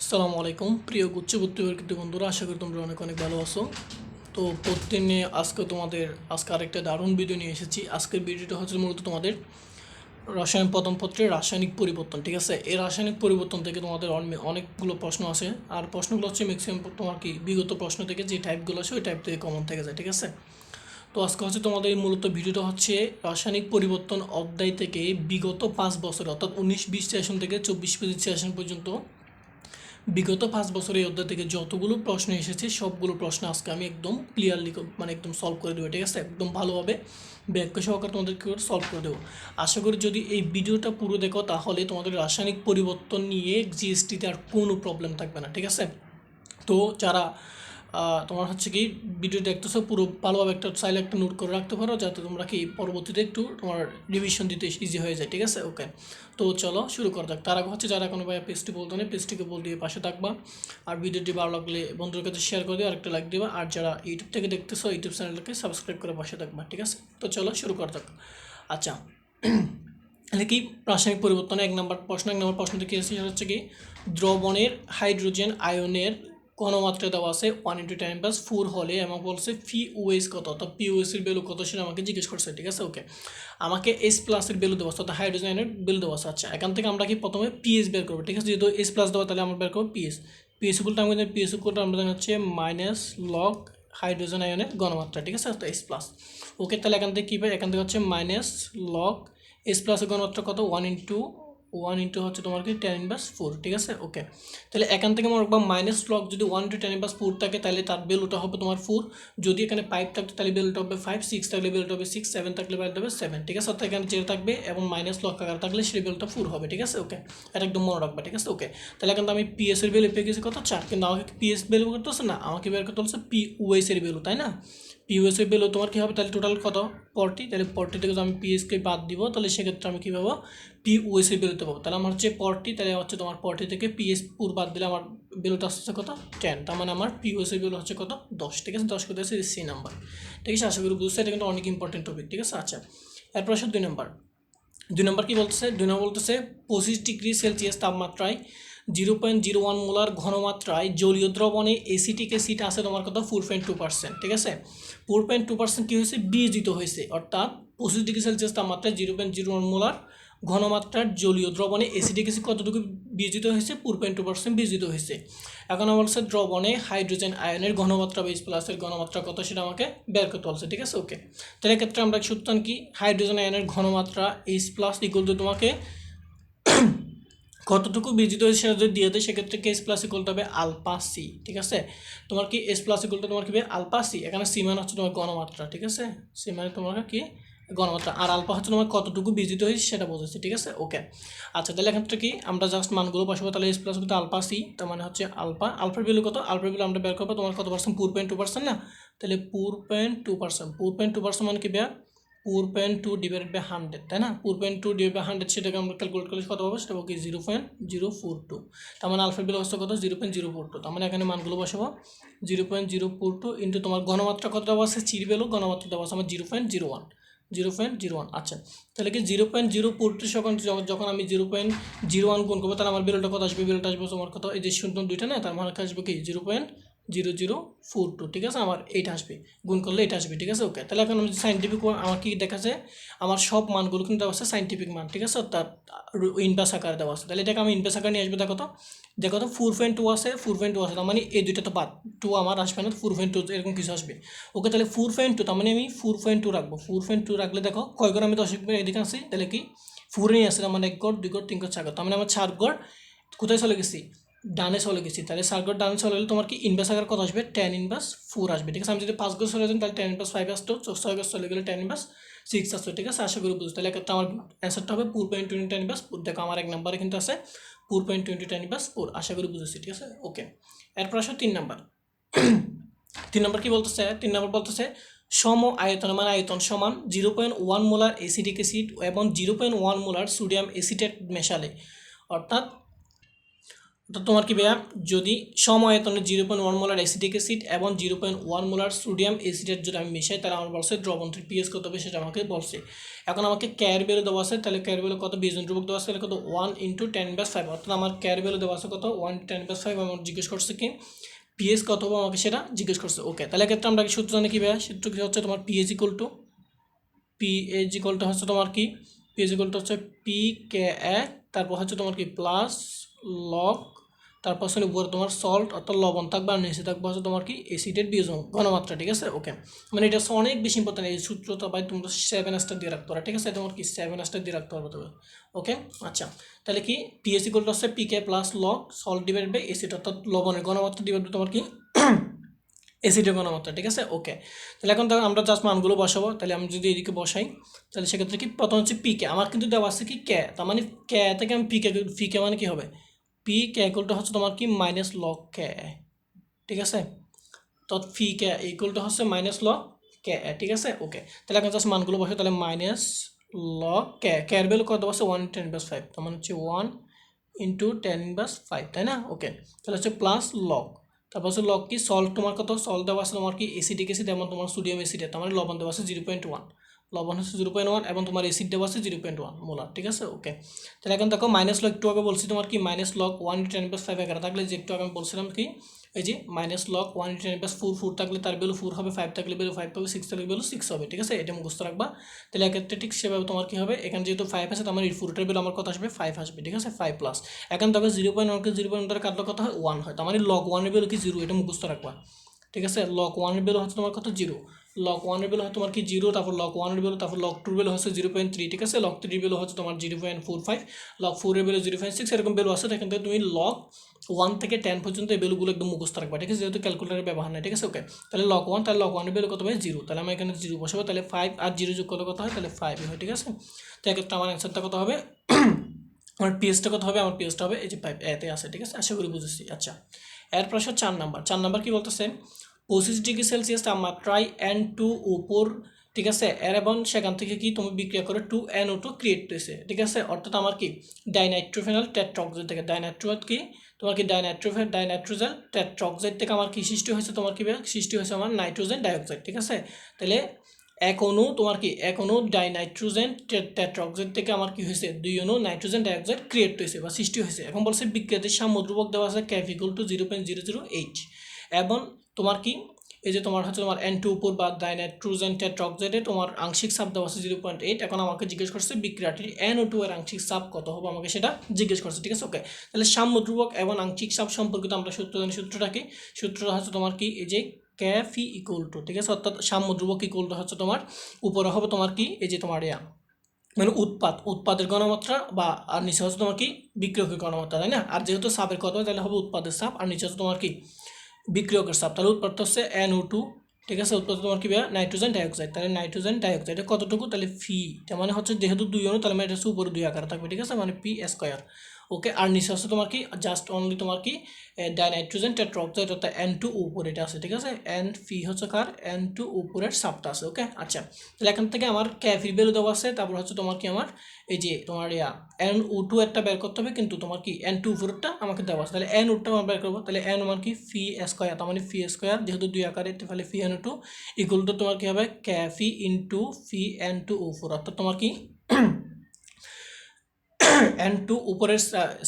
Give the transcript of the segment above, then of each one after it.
আসসালামু আলাইকুম প্রিয় উচ্চবর্তী বন্ধুরা, আশা করি তোমরা অনেক অনেক ভালো আছো। তো প্রতিদিন নিয়ে আজকে আরেকটা দারুণ ভিডিও নিয়ে এসেছি। আজকের ভিডিওটা হচ্ছে মূলত তোমাদের রসায়ন প্রথম পত্রের রাসায়নিক পরিবর্তন। ঠিক আছে, এই রাসায়নিক পরিবর্তন থেকে তোমাদের অনেকগুলো প্রশ্ন আছে, আর প্রশ্নগুলো হচ্ছে ম্যাক্সিমাম তোমার কি বিগত প্রশ্ন থেকে যে টাইপগুলো আছে ওই টাইপ থেকে কমন থেকে যায়। ঠিক আছে, তো আজকে হচ্ছে তোমাদের মূলত ভিডিওটা হচ্ছে রাসায়নিক পরিবর্তন অধ্যায় থেকে বিগত 5 বছর অর্থাৎ 19-20 সেশন থেকে 24-25 সেশন পর্যন্ত বিগত 5 বছর এই অধ্যায় থেকে যতগুলো প্রশ্ন এসেছে সবগুলো প্রশ্ন আজকে আমি একদম ক্লিয়ারলি একদম সলভ করে দেবো। ঠিক আছে, একদম ভালোভাবে ব্যাখ্যা সহকারে তোমাদেরকে সলভ করে দেবো। আশা করি যদি এই ভিডিওটা পুরো দেখো তাহলে তোমাদের রাসায়নিক পরিবর্তন নিয়ে জিএসটিতে আর কোনো প্রবলেম থাকবে না। ঠিক আছে, তো যারা তোমার হচ্ছে কি ভিডিও দেখতেছো পুরো ভালোভাবে একটা চাইলে একটা নোট করে রাখতে পারো, যাতে তোমরা কি পরবর্তীতে একটু তোমার রিভিশন দিতে ইজি হয়ে যায়। ঠিক আছে, ওকে, তো চলো শুরু করা যাক। তার আগে হচ্ছে যারা কোনো ভাই পেজটি বলতে নেই পেজটিকে বল দিয়ে পাশে থাকবা, আর ভিডিওটি ভালো লাগলে বন্ধুদের কাছে শেয়ার করে দিও, আরেকটা লাইক দিবা, আর যারা ইউটিউব থেকে দেখতেছো ইউটিউব চ্যানেলকে সাবস্ক্রাইব করে পাশে থাকবা। ঠিক আছে, তো চলো শুরু করা যাক। আচ্ছা, তাহলে কি রাসায়নিক পরিবর্তনে এক নম্বর প্রশ্ন থেকে এসেছে, সেটা হচ্ছে কি দ্রবণের হাইড্রোজেন আয়নের ঘনমাত্রা দেওয়া আছে 1 × 10⁻⁴ হলে এবং বলছে ফি ওএস কত, অর্থাৎ পি ওএস এর ভ্যালু কত সেটা আমাকে জিজ্ঞেস করছে। ঠিক আছে, ওকে, আমাকে এস প্লাসের ভ্যালু দেওয়া আছে, অর্থাৎ হাইড্রোজেন আয়নের ভ্যালু দেওয়া আছে। আচ্ছা, এখান থেকে আমরা কি প্রথমে পিএস বের করবো। ঠিক আছে, যেহেতু এস প্লাস দেওয়া তাহলে আমরা বের করবো পিএস। পিএস ইকুয়ালটা আমাদের পিএস ইকুয়ালটা আমরা জানি হচ্ছে মাইনাস লগ হাইড্রোজেন আয়নের ঘনমাত্রা। ঠিক আছে, তো এস প্লাস। ওকে, তাহলে এখান থেকে কী পাই, এখান থেকে হচ্ছে মাইনাস লগ এস প্লাসের ঘনমাত্রা কত 1 × হচ্ছে তোমার কি 10⁻⁴। ঠিক আছে, ওকে, তাহলে এখান থেকে মনে রাখবা মাইনাস লগ যদি 1 × 10⁻⁴ থাকে তাহলে তার ভ্যালুটা হবে তোমার 4। যদি এখানে 5 থাকতো তাহলে ভ্যালুটা হবে 5, 6 থাকলে ভ্যালুটা হবে 6, 7 থাকলে ভ্যালুটা হবে 7। ঠিক আছে, অর্থাৎ এখানে যেটা থাকবে এবং মাইনাস লগ আকার থাকলে সেই ভ্যালুটা 4 হবে। ঠিক আছে, ওকে, এটা একদম মনে রাখবা। ঠিক আছে, ওকে, তাহলে এখানে আমি পিএস এর ভ্যালু পেয়ে গেছি কত 4, কিন্তু আমাকে পিএস ভ্যালু করতে হচ্ছে না, আমাকে বের করতে হচ্ছে পি ওএস এর ভ্যালু, তাই না? পিওএস এর ভ্যালু তোমার কী হবে তাহলে টোটাল কত 40, তাহলে 40 থেকে যদি আমি পিএসকে বাদ দিব তাহলে সেক্ষেত্রে আমি কী পাবো পিওএস এর ভ্যালুতে পাবো। তাহলে আমার হচ্ছে 40, তাহলে হচ্ছে তোমার 40 থেকে পিএস পুর বাদ দিলে আমার ভ্যালুটা আসছে কত 10, তার মানে আমার পিওএস এর ভ্যালু হচ্ছে কত 10। ঠিক আছে, 10 করতে আছে সি নাম্বার। ঠিক আছে, আশা করি বুঝতে, এটা কিন্তু অনেক ইম্পর্টেন্ট টপিক। ঠিক আছে, আচ্ছা, এরপর আসে 2 নম্বর কি বলতেছে, 2 নম্বর বলতেছে 25 ডিগ্রি সেলসিয়াস তাপমাত্রায় 0.01 মোলার ঘনমাত্রায় জলীয় দ্রবণে এসিটিক অ্যাসিড আছে তোমার কত 4.2%। ঠিক আছে, 4.2% কী হয়েছে বিয়োজিত হয়েছে, অর্থাৎ 25 ডিগ্রি সেলসিয়াস তাপমাত্রায় 0.01 মোলার ঘনমাত্রার জলীয় দ্রবণে এসিটিক অ্যাসিড কতটুকু বিয়োজিত হয়েছে 4.2% বিয়োজিত হয়েছে। এখন আমার বলছে দ্রবণে হাইড্রোজেন আয়নের ঘনমাত্রা বা এইচ প্লাসের ঘনমাত্রা কত সেটা আমাকে বের করতে বলছে। ঠিক আছে, ওকে, তাহলে এক্ষেত্রে আমরা সূত্র কি হাইড্রোজেন আয়নের ঘনমাত্রা এইচ প্লাস ইকুয়াল টু তোমাকে কতটুকু বিজিত হয়েছে সেটা যদি দিয়ে দেয় সেক্ষেত্রে কি এস প্লাস ইকুয়াল হবে আলফা সি। ঠিক আছে, তোমার কি এস প্লাস ইকুয়াল টু তোমার কি আলফা সি, এখানে সি মানে হচ্ছে তোমার ঘনমাত্রা। ঠিক আছে, সি মানে তোমার কি ঘনমাত্রা, আর আলফা হচ্ছে তোমার কতটুকু বিজিত হয়েছে সেটা বোঝাচ্ছে। ঠিক আছে, ওকে, আচ্ছা, তাহলে এক্ষেত্রে কি আমরা জাস্ট মানগুলো বসাবো, তাহলে এস প্লাস কিন্তু আলফা সি, তার মানে হচ্ছে আলফার ভ্যালু কত, আলফার ভ্যালু আমরা বের করবো তোমার কত পার্সেন্ট 4.2% না, তাহলে 4.2% মানে কি বের 4.2 ডিভাইডেড বাই 100, তাই না? 4.2 ডিভাইড বাই 100 সেটাকে আমরা ক্যালকুলেট করলে কত পাবো, সেটা কি 0.042, তার মানে আলফা বিল হচ্ছে কত 0.042, তার মানে এখানে মানগুলো বসাবো 0.042 ইন্টু তোমার ঘনমাত্রা কত দেওয়া আছে চির ভ্যালু ঘনমাত্রা দেওয়া আছে আমার 0.01। আচ্ছা, তাহলে কি 0.042 যখন আমি 0.01 গুণ করবো তাহলে আমার বেরোটা কত আসবে, বেরোটা আসবে তোমার কত এই যে 0 দুইটা না, তার মানে আসবে কি 0.0042। ঠিক আছে, আমার এইটা আসবে, গুণ করলে এটা আসবে। ঠিক আছে, ওকে, তাহলে এখন আমি সাইন্টিফিক আমার কি দেখাচ্ছে আমার সব মানগুলো কিন্তু দেওয়া আছে সাইন্টিফিক মান। ঠিক আছে, অর্থাৎ ইনভার্স আকারে দেওয়া আছে, তাহলে এটাকে আমি ইনভার্স আকারে নিয়ে আসবে। দেখো তো 4.2 আছে, 4.2 আছে, তার মানে এই দুইটা তো বাদ, 2 আমার আসবে না, 4.2 এরকম কিছু আসবে। ওকে, তাহলে 4.2 তার মানে আমি 4.2 রাখবো। 4.2 রাখলে দেখো কয় ঘর আমি 10 এদিকে আসি, তাহলে কি 4 নিয়ে আসছে, তার মানে 1 ঘর 2 ঘর 3 ঘর 4 ঘর, তার মানে আমার 4 ঘর কোথায় চলে গেছি ডানে চলে গেছি। তাহলে 4 ঘর ডানে চলে গেলে তোমার কি ইনভার্স আকার কত আসবে 10⁻⁴ আসবে। ঠিক আছে, আমি যদি 5 ঘর চলে যাই তাহলে 10⁻⁵ আসতো, 6 ঘর চলে গেলে 10⁻⁶ আসতো। ঠিক আছে, আশা করি বুঝতে, তাহলে একটা আমার অ্যান্সারটা হবে 4.20 10⁻⁴। দেখো আমার 1 নম্বরে কিন্তু আছে 4.20 10⁻⁴, আশা করি বুঝেছি। ঠিক আছে, ওকে, এরপর আসো 3 নম্বর। 3 নম্বর কি বলতেছে, 3 নম্বর বলতেছে সম আয়তন মানে আয়তন সমান 0.1 মোলার অ্যাসিটিক অ্যাসিড এবং 0.1 মোলার সোডিয়াম অ্যাসিটেট মেশালে, অর্থাৎ তো তোমার কি ভাইয়া যদি সমায়তনে 0.1 মোলার অ্যাসিটিক অ্যাসিড এবং 0.1 মোলার সোডিয়াম অ্যাসিডের যদি আমি মিশাই তাহলে আমার বলছে দ্রবণটির পিএইচ কত হবে সেটা আমাকে বলছে। এখন আমাকে ক্যার ভ্যালু দেওয়া আছে, তাহলে ক্যার ভ্যালু কত, বিয়োজন ধ্রুবক দেওয়া আছে, তাহলে কত 1 × 10⁻⁵, অর্থাৎ আমার ক্যার ভ্যালু দেওয়া আছে কত 1 × 10⁻⁵। আমার জিজ্ঞেস করছে কি পিএইচ কত হবে আমাকে সেটা জিজ্ঞেস করছে। ওকে, তাহলে এক্ষেত্রে আমরা কি সূত্র জানি কি ভাইয়া, সূত্র কি হচ্ছে তোমার পিএইচ ইকুয়াল টু হচ্ছে তোমার কি পিএইচ ইকুয়াল টু হচ্ছে পি কে এ, তারপর হচ্ছে তোমার কি প্লাস লগ, তারপর হচ্ছে উপরে তোমার সল্ট অর্থাৎ লবণ থাকবে, আর নিচে থাকবে হচ্ছে তোমার কি অ্যাসিডের বিয়োজন ঘনমাত্রা। ঠিক আছে, ওকে, মানে এটা হচ্ছে অনেক বেশি ইম্পর্টেন্ট। এই সূত্রটা ভাই তোমরা 7 স্টার দিয়ে রাখতে পারো। ঠিক আছে, তোমার কি 7 স্টার দিয়ে রাখতে পারবে তবে। ওকে, আচ্ছা, তাহলে কি পিএইচ ইকুয়াল টু হচ্ছে pK plus log salt divide by acid, অর্থাৎ লবণের ঘনমাত্রা ডিভাইড বাই তোমার কি অ্যাসিডের ঘনমাত্রা। ঠিক আছে, ওকে, তাহলে এখন দেখো আমরা জাস্ট মানগুলো বসাবো। তাহলে আমি যদি এদিকে বসাই তাহলে সেক্ষেত্রে কি প্রথম হচ্ছে পি কে, আমার কিন্তু দেওয়া আছে কি কে, তার মানে কে থেকে আমি পি কে মানে কি হবে পি কে ইকুয়াল টু হচ্ছে তোমার কি মাইনাস লগ কে। ঠিক আছে, তো ফি কে ইকুয়াল টু হচ্ছে মাইনাস লগ কে। ঠিক আছে, ওকে, তাহলে এখন জাস্ট মানগুলো বসে, তাহলে মাইনাস লগ কে, কে এর ভ্যালু কত আছে 1 × 10⁵, তার মানে হচ্ছে 1 × 10⁵, তাই না? ওকে, তাহলে হচ্ছে প্লাস লগ, তারপর হচ্ছে লগ কি সল্ট, তোমার কত সল্ট দেওয়া আছে তোমার কি অ্যাসিডিক অ্যাসিড এবং তোমার সোডিয়াম অ্যাসিড, তার মানে লবণ দেওয়া আছে 0.1, লবণ হচ্ছে 0.1 এবং তোমার অ্যাসিড দেওয়া আছে 0.1 মোলার। ঠিক আছে, ওকে, তাহলে এখন দেখো মাইনাস লগ, একটু আগে বলছি তোমার কি মাইনাস লগ 1 × 10⁵ এগারো থাকলে যে একটু আগে আমি বলছিলাম কি এই যে মাইনাস লগ 1 × 10⁻⁴, 4 থাকলে তার ভ্যালু 4 হবে, 5 থাকলে ভ্যালু 5 হবে, 6 থাকলে ভ্যালু 6 হবে। ঠিক আছে, এটা মুখস্থ রাখবা। তাহলে এক্ষেত্রে ঠিক সেভাবে তোমার কি হবে, এখানে যেহেতু 5 আছে তার মানে এই 4টার ভ্যালু আমার কত আসবে 5 আসবে। ঠিক আছে, 5 প্লাস, এখন দেখো 0.1কে 0.1 দ্বারা কাটলে কত হয় 1 হয়, তার মানে লগ 1 এর ভ্যালু কি 0, এটা মুখস্থ রাখবা। ঠিক আছে, লগ 1 এর ভ্যালু হচ্ছে তোমার কত 0, লগ 1 এর ভ্যালু হয় তোমার কি 0, তারপর লগ 1 এর ভ্যালু, তারপর লগ 2 এর ভ্যালু হচ্ছে 0.3। ঠিক আছে, লগ 3 এর ভ্যালু হচ্ছে তোমার 0.45, লগ 4 এর ভ্যালু 0.6, এরকম ভ্যালু আছে। এখান থেকে তুমি লগ 1 থেকে 10 পর্যন্ত এই ভ্যালুগুলো একদম মুখস্থ রাখবা। ঠিক আছে, যেহেতু ক্যালকুলেটারের ব্যবহার নেই। ঠিক আছে, ওকে, তাহলে লগ 1, তাহলে লগ 1 এর ভ্যালু কত হয় 0, তাহলে আমি এখানে 0 বসাবো, তাহলে 5 আর 0 যোগ করলে কত হয়, তাহলে 5 হয়। ঠিক আছে, তো এক্ষেত্রে আমার অ্যান্সারটা কত হবে আমার পিএসটা কত হবে, আমার পিএসটা হবে এই যে 5 এতে আছে। ঠিক আছে, আশা করি বুঝেছি। আচ্ছা, এরপর আসে 4 নাম্বার কি বলতেছে, 25 ডিগ্রি সেলসিয়াস তাপমাত্রায় N2 উপর, ঠিক আছে, এর এবং সেখান থেকে কি তুমি বিক্রিয়া করে 2NO2 ক্রিয়েট হয়েছে। ঠিক আছে, অর্থাৎ আমার কি ডাইনাইট্রোফেনল টেট্রাঅক্সাইড থেকে, ডাইনাইট্রোজেন কি তোমার কি ডাইনাইট্রোজেন টেট্রাঅক্সাইড থেকে আমার কি সৃষ্টি হয়েছে, তোমার কি সৃষ্টি হয়েছে আমার নাইট্রোজেন ডাইঅক্সাইড। ঠিক আছে, তাহলে এক অণু তোমার কি এক অণু ডাইনাইট্রোজেন টেট্রাঅক্সাইড থেকে আমার কি হয়েছে 2 অণু নাইট্রোজেন ডাইঅক্সাইড ক্রিয়েট হয়েছে বা সৃষ্টি হয়েছে। এখন বলছে বিক্রিয়াটির সাম্যদ্রুবক দেওয়া আছে K = 0.008 এবং তোমার কি এই যে তোমার হচ্ছে তোমার N2 উপর বা ডাইনাইট্রোজেন টেট্রাঅক্সাইডে তোমার আংশিক চাপ দেওয়া আছে 0.8। এখন আমাকে জিজ্ঞেস করছে বিক্রিয়াটির NO2 এর আংশিক চাপ কত হবে, আমাকে সেটা জিজ্ঞেস করছে। ঠিক আছে, ওকে, তাহলে সাম্যদ্রুবক এবং আংশিক চাপ সম্পর্কিত আমরা সূত্র জানি। সূত্রটা কি, সূত্রটা হচ্ছে তোমার কি এই যে ক্যাফি ইকুয়াল টু, ঠিক আছে, অর্থাৎ সাম্যদ্রুবক ইকুয়াল টু হচ্ছে তোমার উপরে হবে তোমার কি এই যে তোমার মানে উৎপাদের ঘনমাত্রা বা আর নিচে হচ্ছে তোমার কি বিক্রিয়কের ঘনমাত্রা, তাই না? আর যেহেতু চাপের কথা তাহলে হবে উৎপাদের চাপ, আর নিচে হচ্ছে তোমার কি বিক্রিয়কের চাপ। তাহলে উৎপাদ হচ্ছে NO2। ঠিক আছে, উৎপাদ তোমার কি নাইট্রোজেন ডাইঅক্সাইড, তাহলে নাইট্রোজেন ডাইঅক্সাইড কতটুকু, তাহলে ফি, তার মানে হচ্ছে যেহেতু 2 অণু তাহলে এটা হচ্ছে উপরে 2 আকারে থাকবে। ঠিক আছে, মানে P²। ওকে, আর নিচে হচ্ছে তোমার কি জাস্ট অনলি তোমার কি ডাইনাইট্রোজেন টেট্রাঅক্সাইড অর্থাৎ N2 উপরে এটা আছে। ঠিক আছে, এন ফি হচ্ছে কার N2 উপরের চাপটা আছে। ওকে, আচ্ছা, তাহলে এখান থেকে আমার ক্যাফি ভ্যালু দেওয়া আছে, তারপর হচ্ছে তোমার কি আমার এই যে তোমার NO2 একটা বের করতে হবে, কিন্তু তোমার কি N2 উপরেরটা আমাকে দেওয়া আছে, তাহলে NO2 আমরা বের করবো। তাহলে N মানে কি Phi², তার মানে Phi², যেহেতু 2 আকারে তাহলে Phi NO2 ইকুয়াল টু তোমার কি হবে ক্যাফি ইন্টু Phi N2O4, অর্থাৎ তোমার কি N2 উপরের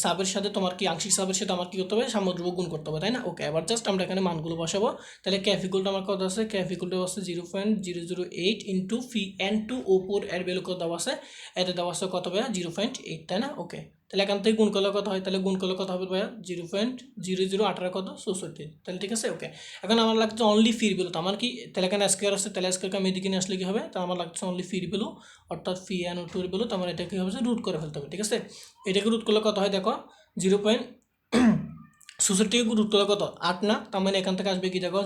সাবের সাথে তোমার কি আংশিক সাবের সাথে আমার কি করতে হবে সাম্যদ্রব্য গুণ করতে হবে, তাই না? ওকে, এবার জাস্ট আমরা এখানে মানগুলো বসাবো। তাহলে ক্যাফ ইকুয়ালটা আমার কত আছে, ক্যাফ ইকুয়ালটা আছে 0.008 ইন্টু Phi N2 উপর এর ভ্যালু কত দেওয়া আছে, এটা দেওয়া আছে কত ভাইয়া 0.8, তাই না? ওকে, তাহলে এখান থেকে গুণ করলে কত হয়, তাহলে গুণ করলে কত হবে ভাইয়া 0.0018 কত 64, তাহলে ঠিক আছে। ওকে, এখন আমার লাগছে অনলি ফির ভ্যালু, তো আমার কি তাহলে এখানে স্কোয়ার আছে, তাহলে স্কোয়ারকে আমি এদিকে নিয়ে আসলে কি হবে, তো আমার লাগছে অনলি ফির ভ্যালু অর্থাৎ Phi NO2 এর ভ্যালু, তো আমার এটা কি হবে রুট করে ফেলতে হবে। ঠিক আছে, এটাকে রুট করলে কত হয় দেখো 0.64 রুট করলে কত 8 না, তার মানে এখান থেকে আসবে কি দেখো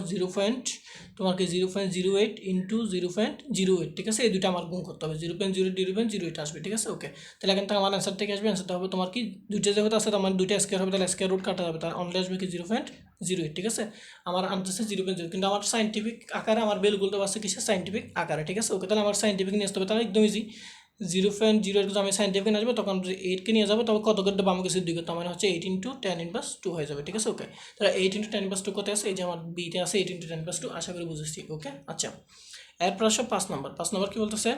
তোমার কি 0.08 ইন্টু 0.08। ঠিক আছে, এই দুটো আমার গুণ করতে হবে, 0.08 আসবে। ঠিক আছে, ওকে, তাহলে এখান থেকে আমার অ্যান্সার থেকে আসবে, অ্যান্সারটা হবে তোমার কি দুইটা যেহেতু আছে তার মানে দুইটা স্কোয়ার হবে, তাহলে স্কোয়ার রুট কাটা যাবে, তার অনলি আসবে কি 0.08। ঠিক আছে, আমার আনতেছে 0.0, কিন্তু আমার সাইন্টিফিক আকারে আমার বেলগুলো দেওয়া আছে কিসে সাইন্টিফিক আকারে। ঠিক আছে, ওকে, তাহলে আমার সাইন্টিফিক নিয়ে আসতে হবে, তাহলে একদম ইজি। 0.0 আমি সাইন্টিফিক নিয়ে আসবো, তখন 8কে নিয়ে যাবো, তবে কত করতে বাম কাছে 2 তার মানে হচ্ছে 8 × 10⁻² হয়ে যাবে, ঠিক আছে ওকে। তাহলে 8 × 10⁻² কত আছে, এই যে আমার বিতে আছে 8 × 10⁻², আশা করি বুঝেছি ওকে। আচ্ছা, এরপর আসো 5 নম্বর কি বলতেছে,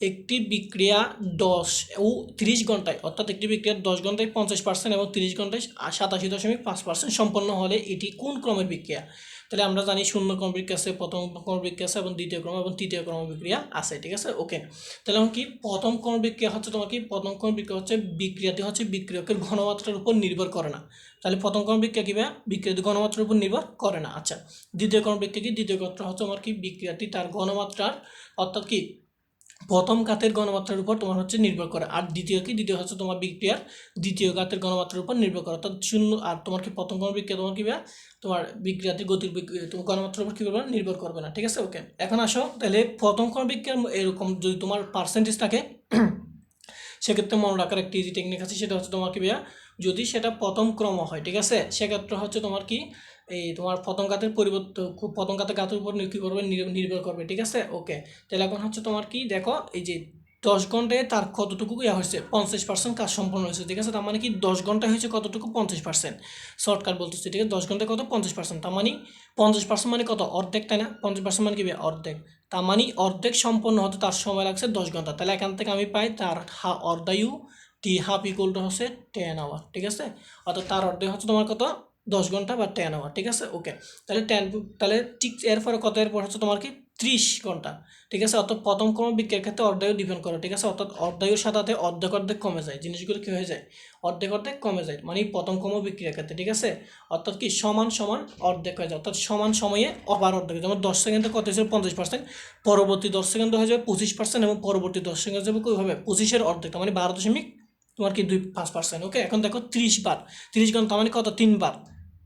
একটি বিক্রিয়া 10 ও 30 ঘন্টায়, অর্থাৎ একটি বিক্রিয়া 10 ঘন্টায় 50% এবং 30 ঘন্টায় 87.5% সম্পন্ন হলে এটি কোন ক্রমের বিক্রিয়া। তাহলে আমরা জানি শূন্য ক্রম বিক্রিয়া আছে, প্রথম ক্রম বিক্রিয়া আছে এবং দ্বিতীয় ক্রম এবং তৃতীয় ক্রম বিক্রিয়া আছে, ঠিক আছে ওকে। তাহলে এখন কি প্রথম ক্রম বিক্রিয়া হচ্ছে তোমার কি, প্রথম ক্রম বিক্রিয়া হচ্ছে বিক্রিয়াটি হচ্ছে বিক্রিয়কের ঘনমাত্রার উপর নির্ভর করে না। তাহলে প্রথম ক্রম বিক্রিয়া কি বিক্রিয়াটি ঘনমাত্রার উপর নির্ভর করে না। আচ্ছা, দ্বিতীয় ক্রম বিক্রিয়া কি, দ্বিতীয় ক্ষেত্রে হচ্ছে আমার কি বিক্রিয়াটি তার ঘনমাত্রার, অর্থাৎ কি প্রথম ঘাতের ঘনমাত্রার উপর তোমার হচ্ছে নির্ভর করে, আর দ্বিতীয় হচ্ছে তোমার বিক্রিয়ার দ্বিতীয় ঘাতের ঘনমাত্রার উপর নির্ভর করে, অর্থাৎ শূন্য। আর তোমার কি প্রথম ক্রম বিক্রিয়া তোমার কি তোমার বিক্রিয়াতে গতির তোমার ঘনমাত্রার উপর কি করবে না, নির্ভর করবে না, ঠিক আছে ওকে। এখন আসো, তাহলে প্রথম ক্রম বিক্রিয়ার এরকম যদি তোমার পার্সেন্টেজ থাকে সেক্ষেত্রে মনে রাখার একটি ইজি টেকনিক আছে, সেটা হচ্ছে তোমার কি যদি সেটা প্রথম ক্রম হয়, ঠিক আছে, সেক্ষেত্রে হচ্ছে তোমার কি এই তোমার প্রথম ঘাতের পরিবর্তন, প্রথম ঘাতের উপর কী করবে, নির্ভর করবে, ঠিক আছে ওকে। তাহলে এখন হচ্ছে তোমার কি দেখো, এই যে 10 ঘন্টায় তার কতটুকু ইয়া হয়েছে, 50% কাজ সম্পন্ন হয়েছে, ঠিক আছে। তার মানে কি 10 ঘন্টায় হয়েছে কতটুকু, 50%। শর্টকাট বলতেছে, ঠিক আছে, 10 ঘন্টায় কত, 50%। তার মানে 50% মানে কত, অর্ধেক, তাই না। 50% মানে কি অর্ধেক, তার মানে অর্ধেক সম্পন্ন হতে তার সময় লাগছে 10 ঘন্টা। তাহলে এখান থেকে আমি পাই তার অর্ধায়ু টি হাফ ইকুয়াল টু হচ্ছে 10 আওয়ার, ঠিক আছে। অর্থাৎ তার অর্ধেক হচ্ছে তোমার কত, 10 ঘন্টা বা 10 আওয়ার, ঠিক আছে ওকে। তাহলে তাহলে ঠিক এরপরে কত, এরপর হচ্ছে তোমার কি 30 ঘন্টা, ঠিক আছে। অর্থাৎ প্রথম ক্রম বিক্রিয়ার ক্ষেত্রে অর্ধায়ু ডিপেন্ড করে, ঠিক আছে। অর্থাৎ অর্ধায়ুর সাথে অর্ধেক কমে যায়, জিনিসগুলো কী হয়ে যায়, অর্ধেক কমে যায়, মানে প্রথম ক্রম বিক্রিয়ার ক্ষেত্রে, ঠিক আছে। অর্থাৎ কি সমান অর্ধেক হয়ে যায়, অর্থাৎ সমান সময়ে আবার অর্ধেক, যেমন 10 সেকেন্ডে কত হয়েছে 50%, পরবর্তী 10 সেকেন্ডে হয়ে যাবে 25%, এবং পরবর্তী 10 সেকেন্ড যাবে কীভাবে 25-এর অর্ধেক, মানে 12 তোমার কি 5%, ওকে। এখন দেখো 30 বার, 30 ঘন্টা মানে কত, 3 বার,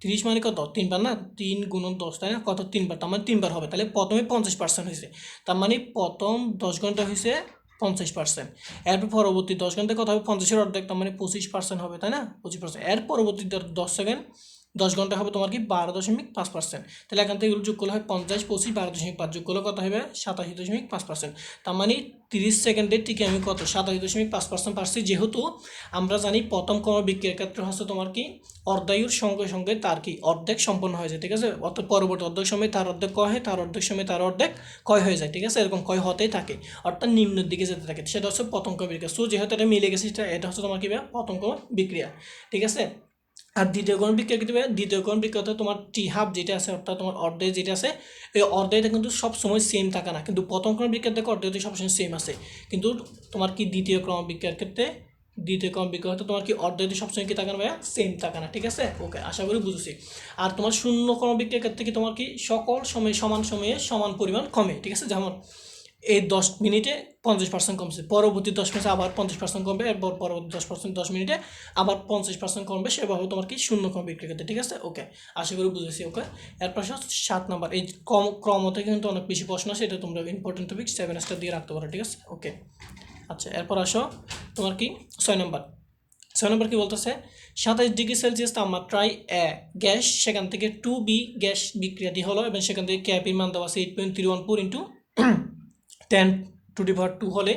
30 মানে কত, 3 বার না, 3 × 10, তাই না, কত 3 বার, তার মানে 3 বার হবে। তাহলে প্রথমে 50% হয়েছে, তার মানে প্রথম 10 ঘন্টা হয়েছে 50%। এরপর পরবর্তী 10 ঘন্টায় কত হবে, 50-এর অর্ধেক, তার মানে 25% হবে, তাই না, 25%। এর পরবর্তী 10 সেকেন্ড, 10 ঘন্টা হবে তোমার কি 12.5%। তাহলে এখান থেকে যোগ করলে হয় 50, 25, 12.5 যোগ করলে কত হবে 87.5%। তার মানে 30 সেকেন্ডের থেকে আমি কত 87.5% পারছি, যেহেতু আমরা জানি প্রথম ক্রম বিক্রিয়ার ক্ষেত্রে হচ্ছে তোমার কি অর্ধায়ুর সঙ্গে সঙ্গে তার কি অর্ধেক সম্পন্ন হয়ে যায়, ঠিক আছে। অর্থাৎ পরবর্তী অর্ধেক সময় তার অর্ধেক ক্ষয় হয়, তার অর্ধেক সময় তার অর্ধেক ক্ষয় হয়ে যায়, ঠিক আছে, এরকম ক্ষয় হতেই থাকে, অর্থাৎ নিম্নের দিকে যেতে থাকে, সেটা হচ্ছে প্রথম ক্রম বিক্রিয়া। সো যেহেতু এটা মিলে গেছে, এটা হচ্ছে তোমার কি প্রথম ক্রম বিক্রিয়া, ঠিক আছে। আর দ্বিতীয় কোণ বিক্রিয়া কী দেবে, দ্বিতীয় কোণ বিক্রিয়াতে তোমার টি হাফ যেটা আছে, অর্থাৎ তোমার অর্ধেক যেটা আছে, এই অর্ধেকটা কিন্তু সবসময় সেম থাকে না, কিন্তু প্রথম ক্রম বিক্রিয়ার দেখো অর্ধেকটা সবসময় সেম আছে, কিন্তু তোমার কি দ্বিতীয় ক্রম বিক্রিয়ার ক্ষেত্রে, দ্বিতীয় ক্রম বিক্রিয়া হতে তোমার কি অর্ধেকটি সবসময় কি থাকে না ভাইয়া, সেম থাকে না, ঠিক আছে ওকে, আশা করি বুঝেছি। আর তোমার শূন্য ক্রম বিক্রিয়ার ক্ষেত্রে কি তোমার কি সকল সময়ে সমান পরিমাণ কমে, ঠিক আছে। যেমন এই 10 মিনিটে 50% কমছে, পরবর্তী 10 মিনিটে আবার 50% কমবে, এরপর পরবর্তী 10 মিনিটে আবার 50% কমবে, সেভাবে তোমার কি শূন্য ক্রম বিক্রি করতে, ঠিক আছে ওকে, আশা করি বুঝেছি ওকে। এরপর 7 নম্বর, এই ক্রম থেকে কিন্তু অনেক বেশি প্রশ্ন আছে, এটা তোমরা ইম্পর্টেন্ট টপিক 7 স্টার দিয়ে রাখতে পারো, ঠিক আছে ওকে। আচ্ছা, এরপর আসো তোমার কি 6 নম্বর কি বলতেছে, 27°C তাপমাত্রায় গ্যাস, সেখান থেকে 2B গ্যাস বিক্রিয়াটি হলো, এবং সেখান থেকে ক্যাপির মান দেওয়া আছে 8.314 ইন্টু 10⁻², হলে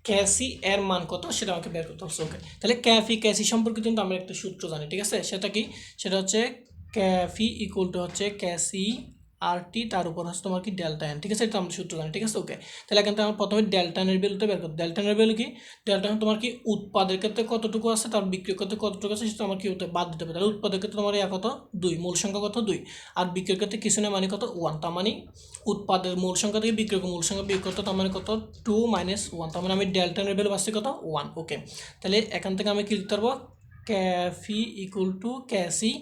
ক্যাসি এর মান কত সেটা আমাকে বের করতে হচ্ছে, ওকে। তাহলে ক্যাসি সম্পর্কে কিন্তু আমরা একটা সূত্র জানি, ঠিক আছে, সেটা কি, সেটা হচ্ছে ক্যাফি ইকুয়াল টু হচ্ছে ক্যাসি আর টি, তার উপর হচ্ছে তোমার কি ডেল্টা এন, ঠিক আছে, এটা আমরা সূত্র জানি, ঠিক আছে ওকে। তাহলে এখান থেকে আমরা প্রথমে ডেল্টা এনের ভ্যালুটা বের করতে, ডেল্টা এনের ভ্যালু কি, ডেল্টা এন তোমার কি উৎপাদের ক্ষেত্রে কতটুকু আছে, তার বিক্রির ক্ষেত্রে কতটুকু আছে, সেটা আমার কি হতে বাদ দিতে হবে। তাহলে উৎপাদের ক্ষেত্রে তোমার কত 2, মূল সংখ্যা কত 2, আর বিক্রির ক্ষেত্রে কিছু না মানে কত 1, তার মানে উৎপাদের মূল সংখ্যা থেকে বিক্রির মূল সংখ্যা বিয়োগ করতে, তার মানে কত 2 - 1, তার মানে আমি ডেল্টা এনের ভ্যালু পাচ্ছি কত 1, ওকে। তাহলে এখান থেকে আমি কি লিখতে পারবো, ক্যাফি ইকুয়াল টু ক্যাসি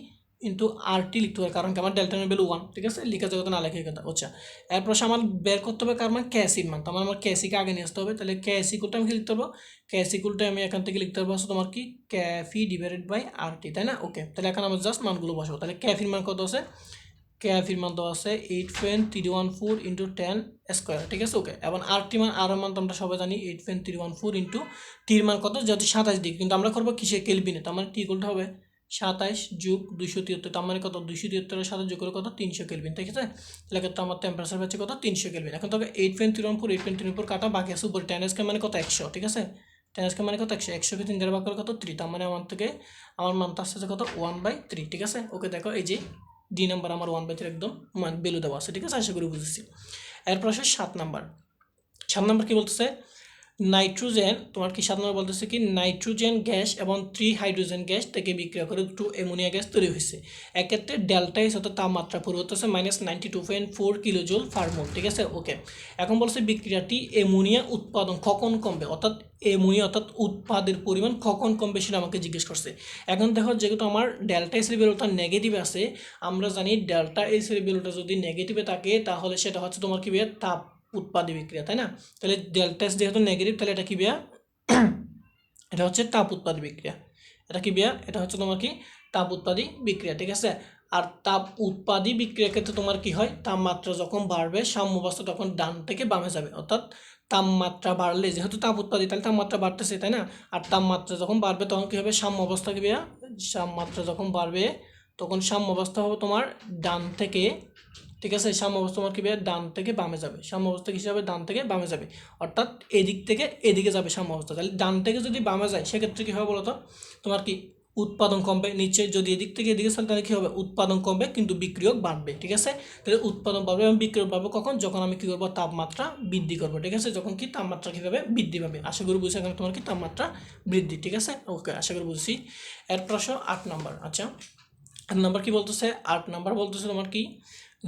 ইন্টু আর টি লিখতে হবে, কারণ কি আমার ডেল্টা এর ভ্যালু 1, ঠিক আছে, লিখা যাবে না লেখা কথা, আচ্ছা। এরপর আমার বের করতে হবে কার মান, ক্যাসির মান, তার মানে আমার ক্যাসিকে আগে নিয়ে আসতে হবে। তাহলে ক্যাসি ইকুয়ালটা আমি কি লিখতে পারবো, ক্যাসি ইকুয়ালটা আমি এখান থেকে লিখতে পারবো তোমার কি ক্যাফি ডিভাইডেড বাই আর টি, তাই না, ওকে। তাহলে এখন আমরা জাস্ট মানগুলো বসাবো। তাহলে ক্যাফির মান কত আছে, ক্যাফির মান তো আছে 8.314 ইন্টু 10², ঠিক আছে ওকে। এবং আর টি মান, আর মান তো আমরা সবাই জানি 8.314 ইন্টু টির মান কত, যেহেতু 27 ডিগ্রি, কিন্তু আমরা করবো কিসে, কেলভিনে, তার মানে টি ইকুয়ালটা হবে 27 যোগ 273, তার মানে কত 273 এর সাথে যোগ করে কত 300 কেলভিন, ঠিক আছে। তাহলে ক্ষেত্রে আমার টেম্পারেচার পাচ্ছে কত 300 কেলভিন। এখন তোকে 8.34 কাটা, বাকি আছে উপরে 10 স্কয়ার মানে কত 100, ঠিক আছে। 10 স্কয়ার মানে কত 100, 100 কে 3 দ্বারা ভাগ করে কত 3, তার মানে আমার মানটা আসছে কত 1/3, ঠিক আছে। ওকে দেখো এই যে ডি নাম্বার আমার 1/3 একদম ভ্যালু দেওয়া আছে, ঠিক আছে। আশা করি বুঝেছি। এরপর আসে 7 নাম্বার। 7 নাম্বার কি বলতেছে, নাইট্রোজেন, তোমার কি 7 নম্বর বলতেছে কি নাইট্রোজেন গ্যাস এবং 3 হাইড্রোজেন গ্যাস থেকে বিক্রিয়া করে 2 অ্যামোনিয়া গ্যাস তৈরি হয়েছে। এক্ষেত্রে ডেল্টা এস অর্থাৎ তাপমাত্রা পরিবর্তন হচ্ছে -92.4 কিলোজুল পার মোল, ঠিক আছে। ওকে, এখন বলছে বিক্রিয়াটি অ্যামোনিয়া উৎপাদন কখন কমবে, অর্থাৎ অ্যামোনিয়া অর্থাৎ উৎপাদের পরিমাণ কখন কমবে সেটা আমাকে জিজ্ঞেস করছে। এখন দেখো যেহেতু আমার ডেল্টা এস এর ভ্যালুটা নেগেটিভ আছে, আমরা জানি ডেল্টা এস এর ভ্যালুটা যদি নেগেটিভে থাকে তাহলে সেটা হচ্ছে তোমার কি তাপ উৎপাদী বিক্রিয়া, তাই না। তাহলে ডেল্টা এস যেহেতু নেগেটিভ, তাহলে এটা কি এটা হচ্ছে তাপ উৎপাদী বিক্রিয়া। এটা কি এটা হচ্ছে তোমার কি তাপ উৎপাদী বিক্রিয়া, ঠিক আছে। আর তাপ উৎপাদী বিক্রিয়ার ক্ষেত্রে তোমার কি হয়, তাপমাত্রা যখন বাড়বে সাম্যাবস্থা তখন ডান থেকে বামে যাবে, অর্থাৎ তাপমাত্রা বাড়লে যেহেতু তাপ উৎপাদী তাহলে তাপমাত্রা বাড়তেছে, তাই না। আর তাপমাত্রা যখন বাড়বে তখন কী হবে, সাম্যাবস্থা কি তাপমাত্রা যখন বাড়বে তখন সাম্যাবস্থা হবে তোমার ডান থেকে, ঠিক আছে। সাম্যাবস্থা তোমার কি ডান থেকে বামে যাবে, সাম্যাবস্থা হিসাবে ডান থেকে বামে যাবে, অর্থাৎ এদিক থেকে এদিকে যাবে সাম্যাবস্থা। তাহলে ডান থেকে যদি বামে যায় সেক্ষেত্রে কী হবে বলো তো, তোমার কি উৎপাদন কমবে। নিচে যদি এদিক থেকে এদিকে চলে তাহলে কী হবে, উৎপাদন কমবে কিন্তু বিক্রিয়ক বাড়বে, ঠিক আছে। তাহলে উৎপাদন বাড়বে এবং বিক্রিয়ক বাড়বে কখন, যখন আমি কী করবো তাপমাত্রা বৃদ্ধি করবো, ঠিক আছে। যখন কি তাপমাত্রা কীভাবে বৃদ্ধি পাবে, আশা করি বুঝছি এখানে তোমার কি তাপমাত্রা বৃদ্ধি, ঠিক আছে। ওকে, আশা করি বুঝছি। এরপর আসো 8 নাম্বার। আচ্ছা 8 নাম্বার কি বলতেছে, 8 নাম্বার বলতেছে তোমার কি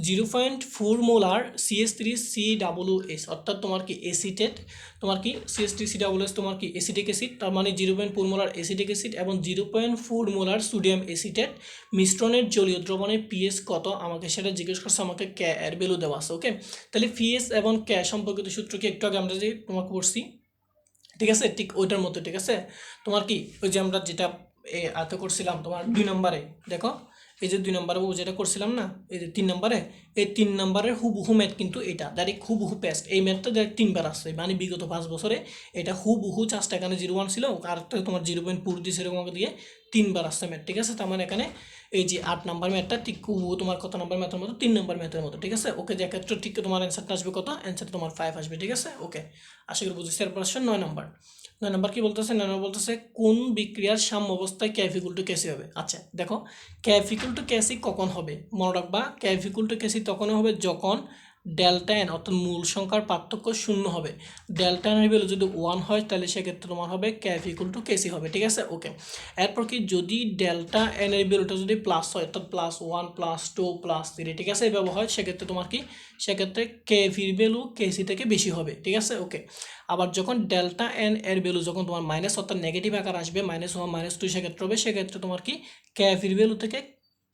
0.4 মোলার CH3COOS, অর্থাৎ তোমার কি এসিটেট, তোমার কি CH3COOS তোমার কি এসিটিক অ্যাসিড, তার মানে 0.4 মোলার এসিটিক অ্যাসিড এবং 0.4 মোলার সোডিয়াম এসিটেট মিশ্রণের জলীয় দ্রবণের পিএস কত আমাকে সেটা জিজ্ঞেস করছে, আমাকে কে এর ভ্যালু দেওয়া আছে। ওকে, তাহলে পিএস এবং কে সম্পর্কিত সূত্র কি একটু আগে আমরা যে তোমাকে পড়ছি, ঠিক আছে, ঠিক ওইটার মতো, ঠিক আছে। তোমার কি ওই যে আমরা যেটা এত করছিলাম তোমার 2 নম্বরে, দেখো এই যে 2 নম্বরে যেটা করছিলাম না, এই যে 3 নম্বরে, এই 3 নম্বরের হুবহু ম্যাথ কিন্তু এটা ডাইরেক্ট হুবহু পেস্ট। এই ম্যাথটা ডাইরেক্ট 3বার আসছে, মানে বিগত 5 বছরে এটা হুবহু চাষটা এখানে 0.1 ছিল আর তোমার 0.4 দিয়ে সেরকম দিয়ে 3বার আসছে ম্যাথ, ঠিক আছে। তার মানে এখানে এই যে 8 নম্বর ম্যাথটা ঠিক হুবহু তোমার কত নম্বর ম্যাথের মতো, 3 নম্বর ম্যাথের মতো, ঠিক আছে। ওকে, যে ক্ষেত্রে ঠিক তোমার অ্যান্সারটা আসবে কত, অ্যান্সারটা তোমার 5 আসবে, ঠিক আছে। ওকে, আশা করি বুঝেছি। এরপর আসছে 9 নম্বর। 9 নম্বর কি বলতেছে, 9 নম্বর বলতেছে কোন বিক্রিয়ার সাম্য অবস্থায় ক্যাফ ইকুয়াল টু কেসি হবে। আচ্ছা দেখো, ক্যাফ ইকুয়াল টু কেসি কখন হবে, মনে রাখবা ক্যাফ ইকুয়াল টু কেসি তখন হবে যখন ডেল্টা এন অর্থাৎ মূল সংখ্যার পার্থক্য 0 হবে। ডেল্টা এন এর ভ্যালু যদি 1 হয় তাহলে সেক্ষেত্রে তোমার হবে ক্যাফ ইকুয়াল টু কেসি হবে, ঠিক আছে। ওকে, এরপর কি যদি ডেল্টা এন এর ভ্যালুটা যদি প্লাস হয় অর্থাৎ +1 +2 +3, ঠিক আছে, এইভাবে হয় সেক্ষেত্রে তোমার কি সেক্ষেত্রে কেভির ভ্যালু কেসি থেকে বেশি হবে, ঠিক আছে। ওকে, আবার যখন ডেল্টা এন এর ভ্যালু যখন তোমার মাইনাস অর্থাৎ নেগেটিভ আকার আসবে -1 -2 সেক্ষেত্রে হবে, সেক্ষেত্রে তোমার কি ক্যাফির ভ্যালু থেকে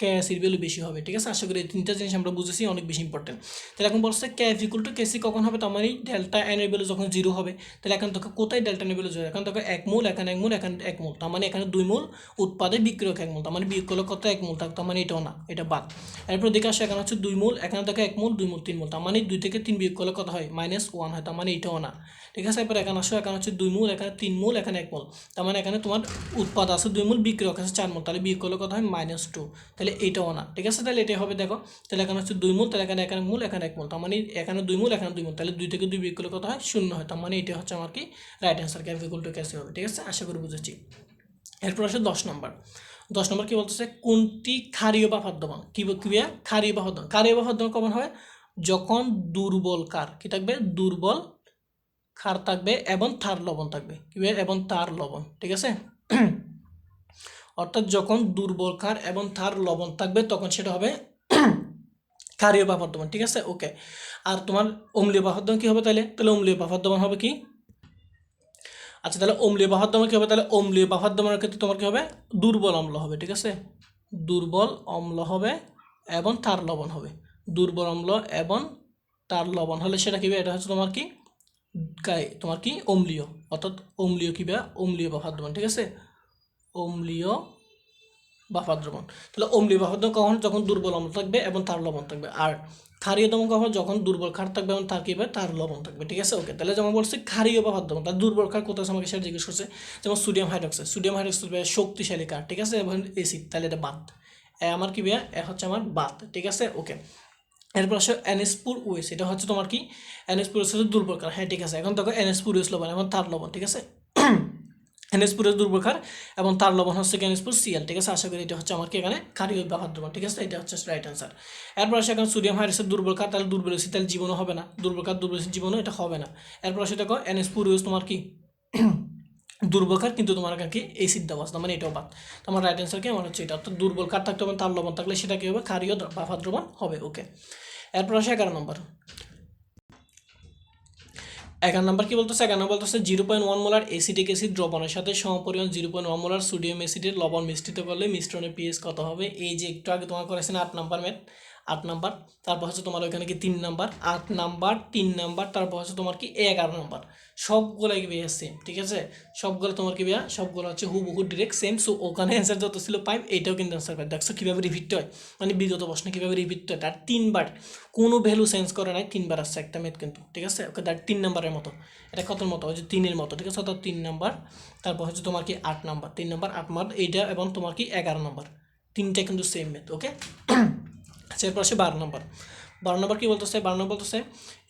কেসির ভ্যালু বেশি হবে, ঠিক আছে। আশা করি এই 3টা জিনিস আমরা বুঝেছি, অনেক বেশি ইম্পর্টেন্ট। তাহলে এখন বলছে ক্যাফ ইকুয়াল টু কেসি কখন হবে, তার মানে ডেল্টা এন এর ভ্যালু যখন 0 হবে। তাহলে এখন তোকে কোথায় ডেল্টা এন এর ভ্যালু 0, এখন তোকে 1 মোল, এখানে 1 মোল, এখানে 1 মোল, তার মানে এখানে 2 মোল উৎপাদে বিক্রিয়ক 1 মোল, তার মানে বিক্রিয়ক কত 1 মোল থাকতো, তার মানে এটাও না, এটা বাদ। এরপর দিকে আসে এখানে হচ্ছে 2 মোল, এখানে দেখো 1 মোল 2 মোল 3 মোল, তার মানে 2 থেকে 3 বিয়োগ করলে কত হয় -1 হয়, তার মানে এটাও না, ঠিক আছে। এরপর এখানে আসো, এখানে হচ্ছে 2 মোল, এখানে 3 মোল, এখানে 1 মোল, তার মানে এখানে তোমার উৎপাদ আছে 2 মোল, বিক্রিয়ক আছে 4 মোল, তাহলে বিয়োগ করলে কত হয় -2, তাহলে এটাও না, ঠিক আছে। তাহলে এটাই হবে, দেখো তাহলে এখানে হচ্ছে 2 মোল, তাহলে এখানে 1 মোল, এখানে 1 মোল, তার মানে এখানে 2 মোল, এখানে 2 মোল, তাহলে 2 থেকে 2 বিয়োগ করলে কত হয় 0 হয়, তার মানে এটা হচ্ছে আমার কি রাইট অ্যান্সার, ক্যাফ ইকুয়াল টু কেসি হবে, ঠিক আছে। আশা করি বুঝেছি। এরপর আসে 10 নম্বর। 10 নম্বর কি বলতেছে কোনটি ক্ষারীয় বা খাদ্যবান, কি ক্ষারীয় বা খাদ্যবান। ক্ষারীয় বা খাদ্যবান কখন হয়, যখন দুর্বল কার কি থাকবে, দুর্বল ক্ষার থাকবে এবং তার লবণ থাকবে, কি এবং তার লবণ, ঠিক আছে। অর্থাৎ যখন দুর্বল ক্ষার এবং তার লবণ থাকবে তখন সেটা হবে ক্ষারীয় বা খাদ্যবান, ঠিক আছে। ওকে, আর তোমার অম্লীয় বা খাদ্যবান কি হবে, তাহলে অম্লীয় বা খাদ্যবান হবে কি, আচ্ছা তাহলে অম্লীয় বা খাদ্যবান কি হবে, তাহলে অম্লীয় বা খাদ্যবানের ক্ষেত্রে তোমার কি হবে, দুর্বল অম্ল হবে, ঠিক আছে। দুর্বল অম্ল হবে এবং তার লবণ হবে, দুর্বল অম্ল এবং তার লবণ হলে সেটা কি, এটা হচ্ছে তোমার কি তোমার কি অম্লীয়, অর্থাৎ অম্লীয় কি অম্লীয় বা খাদ্যবান, ঠিক আছে। অম্লীয় বা দ্রবণ, তাহলে অম্লীয় বা দ্রবণ কখন, যখন দুর্বল অম্ল থাকবে এবং তার লবণ থাকবে। আর ক্ষারীয় দ্রবণ কখন, যখন দুর্বল ক্ষার থাকবে এবং তার কী হবে, তার লবণ থাকবে, ঠিক আছে ওকে। তাহলে যেমন বলছি ক্ষারীয় বা দ্রবণ, তার দুর্বল ক্ষার কোথাও আমাকে সেটা জিজ্ঞেস করছে, যেমন সোডিয়াম হাইড্রোক্সাইড শক্তিশালী ক্ষার, ঠিক আছে, এবং অ্যাসিড, তাহলে এটা বাত, আমার কি ভাইয়া, হচ্ছে আমার বাত, ঠিক আছে ওকে। এরপর আসে NH4OH, এটা হচ্ছে তোমার কি, NH4OH হচ্ছে দুর্বল ক্ষার, হ্যাঁ ঠিক আছে। এখন দেখো NH4OH লবণ এবং তার লবণ, ঠিক আছে NH4OH দুর্বল ক্ষার এবং তার লবণ হচ্ছে NH4Cl, ঠিক আছে। আশা করি এটা হচ্ছে আমার কি এখানে ক্ষারীয় বা দ্রবণ, ঠিক আছে, এটা হচ্ছে রাইট অ্যান্সার। এরপর আসে এখন সোডিয়াম হাইড্রোক্সাইড দুর্বল ক্ষার, তাহলে দুর্বল অ্যাসিড, তাহলে জীবনও হবে না, দুর্বল ক্ষার দুর্বল অ্যাসিড জীবনও এটা হবে না। এরপর আসে দেখো NH4OH তোমার কি দুর্বল ক্ষার, কিন্তু তোমার কি অ্যাসিড দেওয়া আছে, মানে এটাও বাদ। তোমার রাইট অ্যান্সার কি আমার হচ্ছে এটা, অর্থাৎ দুর্বল ক্ষার থাকতে হবে, তার লবণ থাকলে সেটা কি হবে, ক্ষারীয় বা দ্রবণ হবে, ওকে। এরপর আসে 11 নম্বর। 11 নম্বর কি বলতেছে, 11 নম্বর বলতেছে 0.1 মোলার অ্যাসিটিক অ্যাসিড দ্রবণের সাথে সমপরিমাণ 0.1 মোলার সোডিয়াম অ্যাসিডের লবণ মিশ্রিত করলে মিশ্রণের পিএইচ কত হবে। এই যে একটু আগে তোমার করেছে না 8 নাম্বার ম্যাথ, 8 নাম্বার, তারপর হচ্ছে তোমার ওইখানে কি 3 নাম্বার, 8 নাম্বার 3 নাম্বার, তারপর হচ্ছে তোমার কি 11 নাম্বার, সবগুলোই কি ভাইয়া সেম, ঠিক আছে, সবগুলো তোমার কি ভাইয়া, সবগুলো হচ্ছে হুবহু ডিরেক্ট সেম। সো ওখানে অ্যান্সার যত ছিল 5, এইটাও কিন্তু অ্যান্সার 5। দেখছো কীভাবে রিপিট হয়, মানে বিগত প্রশ্নে কীভাবে রিপিট হয়, তার 3বার কোনো ভ্যালু চেঞ্জ করে নাই, 3বার আসছে একটা ম্যাথ কিন্তু, ঠিক আছে ওকে। তার 3 নাম্বারের মতো, এটা কতর মতো, ওই যে 3-এর মতো, ঠিক আছে, অর্থাৎ 3 নাম্বার, তারপর হচ্ছে তোমার কি 8 নাম্বার, 3 নাম্বার 8 নাম্বার এইটা, এবং তোমার কি 11 নাম্বার, তিনটা কিন্তু সেম ম্যাথ, ওকে। আচ্ছা এরপর আসে 12 নম্বর। 12 নম্বর কি বলতেছে, 12 নম্বর বলতেছে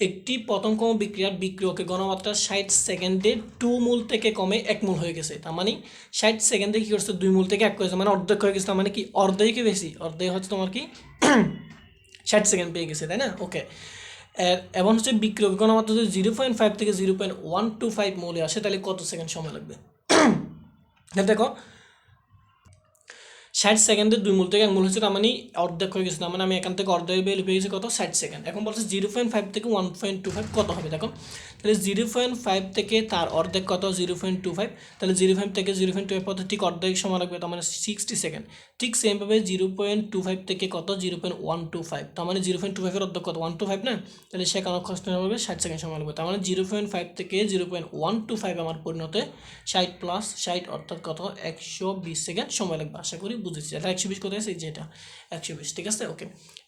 একটি পতঙ্গম বিক্রিয়ার বিক্রিয়কের ঘনমাত্রা 60 সেকেন্ডে 2 মোল থেকে কমে 1 মোল হয়ে গেছে। তার মানে 60 সেকেন্ডে কি করছে, 2 মোল থেকে 1 হয়েছে, মানে অর্ধেক হয়ে গেছে, তার মানে কি অর্ধেকই বেশি, অর্ধেক হচ্ছে তোমার কি 60 সেকেন্ড পেয়ে গেছে, তাই না ওকে। এবং হচ্ছে বিক্রিয়ক ঘনমাত্রা যদি 0.5 থেকে 0.125 মোলে আসে, তাহলে কত সেকেন্ড সময় লাগবে। দেখো 60 সেকেন্ডে 2 মোল থেকে 1 মোল হচ্ছে, তার মানে অর্ধেক হয়ে গেছে, তার মানে আমি এখান থেকে অর্ধেক বের পেয়ে গেছি কত, 60 সেকেন্ড। এখন বলছে 0.5 থেকে 1.25 কত হবে, দেখো তাহলে 0.5 থেকে তার অর্ধেক কত, 0.25, তাহলে 0.5 থেকে 0.25 পথে ঠিক অর্ধেক সময় লাগবে, তার মানে 60 সেকেন্ড। ঠিক সেমভাবে 0.25 থেকে কত, 0.125, তার মানে 0.25 অর্ধেক কত, 125 না, তাহলে সেখানে কষ্ট হবে 60 সেকেন্ড সময় লাগবে, তার মানে 0.5 থেকে 0.125 আমার পরিণত 60 প্লাস 60 অর্থাৎ কত, 120 সেকেন্ড সময় লাগবে। আশা করি বুঝেছি, এটা 120 কোথায় আছে, যেটা 120, ঠিক আছে ওকে।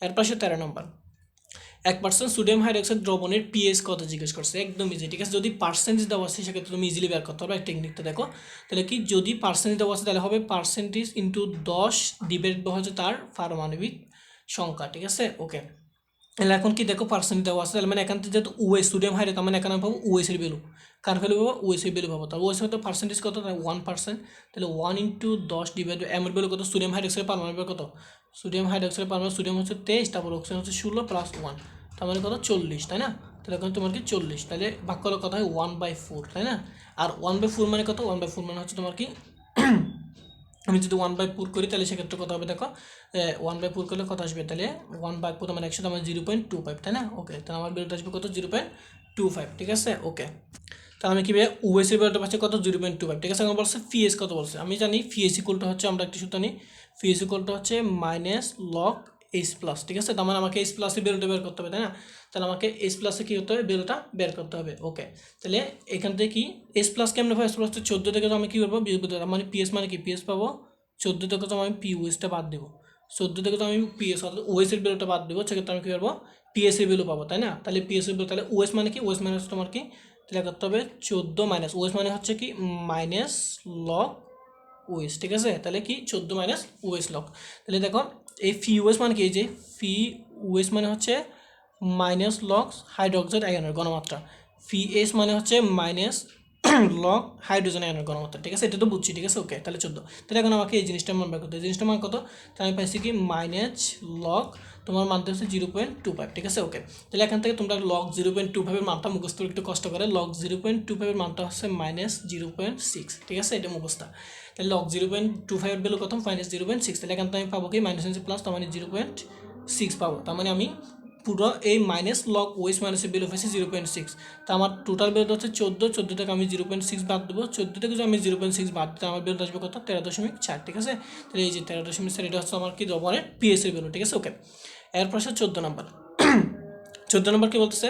এর পাশে 13 নম্বর, 1% সোডিয়াম হাইড্রোক্সাইড দ্রবণের পিএইচ কত জিজ্ঞেস করছে, একদম ইজি, ঠিক আছে। যদি পার্সেন্টেজ দেওয়া আছে সেক্ষেত্রে তুমি ইজিলি বের করতে পারবে, টেকনিকটা দেখো। তাহলে কি, যদি পার্সেন্টেজ দেওয়া আছে তাহলে হবে পার্সেন্টেজ ইন্টু 10 ডিভাইড হচ্ছে তার পারমাণবিক সংখ্যা, ঠিক আছে ওকে। তাহলে এখন কি দেখো পার্সেন্ট দেওয়া আছে, তাহলে মানে এখান থেকে যেহেতু ওএস সোডিয়াম হাইড্রোক্সাইড, তার মানে এখানে পাবো ওএস এর ভ্যালু, কার ভ্যালু পাবো, ওএস এর ভ্যালু পাবো। তাহলে ওএস এর পার্সেন্টেজ কত, 1%, তাহলে 1 ইন্টু 10 ডিভাইড এম এর ভ্যালু কত, সোডিয়াম হাইড্রোক্সাইডের পারমাণবিক কত, সোডিয়াম হাইড্রোক্সাইডের পারমাণবিক সোডিয়াম হচ্ছে 23, তারপর অক্সিজেন হচ্ছে 16 প্লাস 1, তার মানে কত, 40, তাই না। তাহলে এখন তোমার কি 40, তাহলে ভাগ করলে কত হয় 1/4, তাই না। আর 1/4 মানে কত, 1/4 মানে হচ্ছে তোমার কি আমি যদি 1/4 করি তাহলে সেক্ষেত্রে কত হবে, দেখো 1/4 করলে কত আসবে, তাহলে 1/4 মানে 100, আমার 0.25, তাই না ওকে। তাহলে আমার বেরোতে আসবে কত, 0.25, ঠিক আছে ওকে। তাহলে আমি কি ভাই ওএসের বেরোতে পারছি কত, 0.25, ঠিক আছে। এখন বলছে ফিএস কত বলছে, আমি জানি ফিএস ইকুয়ালটা হচ্ছে, আমরা একটি সূত্র নিই, ফিএস ইকুয়ালটা হচ্ছে মাইনাস লগ এইচ প্লাস, ঠিক আছে। তার মানে আমাকে এইচ প্লাসে বেরোটা বের করতে হবে, তাই না। তাহলে আমাকে এইচ প্লাসে কী হতে হবে, বেরোটা বের করতে হবে, ওকে। তাহলে এখান থেকে কি এইচ প্লাস কেমন পাবো, এইচ প্লাস 14 থেকে তো আমি কী করবো, মানে পিএস মানে কি, পিএস পাবো 14 থেকে তো আমি পি ওএসটা বাদ দেবো, 14 থেকে তো আমি পিএস অর্থাৎ ওএসের বেরোটা বাদ দেবো, সেক্ষেত্রে আমি কী করবো, পিএস এর বেরো পাবো, তাই না। তাহলে পিএস এর বেরো, তাহলে ওএস মানে কি, ওএস মানে হচ্ছে তোমার কি, তাহলে করতে হবে 14 মাইনাস ওএস মানে হচ্ছে কি মাইনাস লগ ওএস, ঠিক আছে। তাহলে কি 14 মাইনাস ওএস লগ, তাহলে দেখো এই ফি ওএস মানে কি, এই যে ফি ওএস মানে হচ্ছে মাইনাস লগ হাইড্রোক্সাইড আয়নের ঘনমাত্রা, ফি এস মানে হচ্ছে মাইনাস লগ হাইড্রোজেন আয়নের ঘনমাত্রা, ঠিক আছে। এটা তো বুঝছি, ঠিক আছে ওকে। তাহলে 14, তাহলে এখন আমাকে এই জিনিসটা মনে রাখতে হবে, এই জিনিসটা মান কত, তাহলে আমি পাইছি কি মাইনাস লগ, তোমার মানতে হচ্ছে 0.25, ঠিক আছে ওকে। তাহলে এখান থেকে তোমরা লগ 0.25 মানটা মুখস্থ একটু কষ্ট করে, লগ 0.25 মানটা হচ্ছে মাইনাস 0.6, ঠিক আছে, এটা মুখস্থ। তাহলে লগ 0.25 ভ্যালু কত, মাইনাস 0.6, তাহলে এখান থেকে আমি পাবো কি মাইনাস প্লাস, তার মানে 0.6 পাবো, তার মানে আমি পুরো এই মাইনাস লগ ওএস মাইনাসের ভ্যালু হয়েছে 0.6, তা আমার টোটাল ভ্যালু হচ্ছে 14 থেকে আমি 0.6 বাদ দেবো, 14 থেকে যদি আমি 0.6 বাদ দিতে আমার ভ্যালু আসবে কত, 13.4, ঠিক আছে। তাহলে এই যে 13.4, এটা হচ্ছে আমার কি দ্রবণের পিএস এর ভ্যালু, ঠিক আছে ওকে। এরপর হচ্ছে 14 নম্বর। 14 নম্বর কি বলতেছে,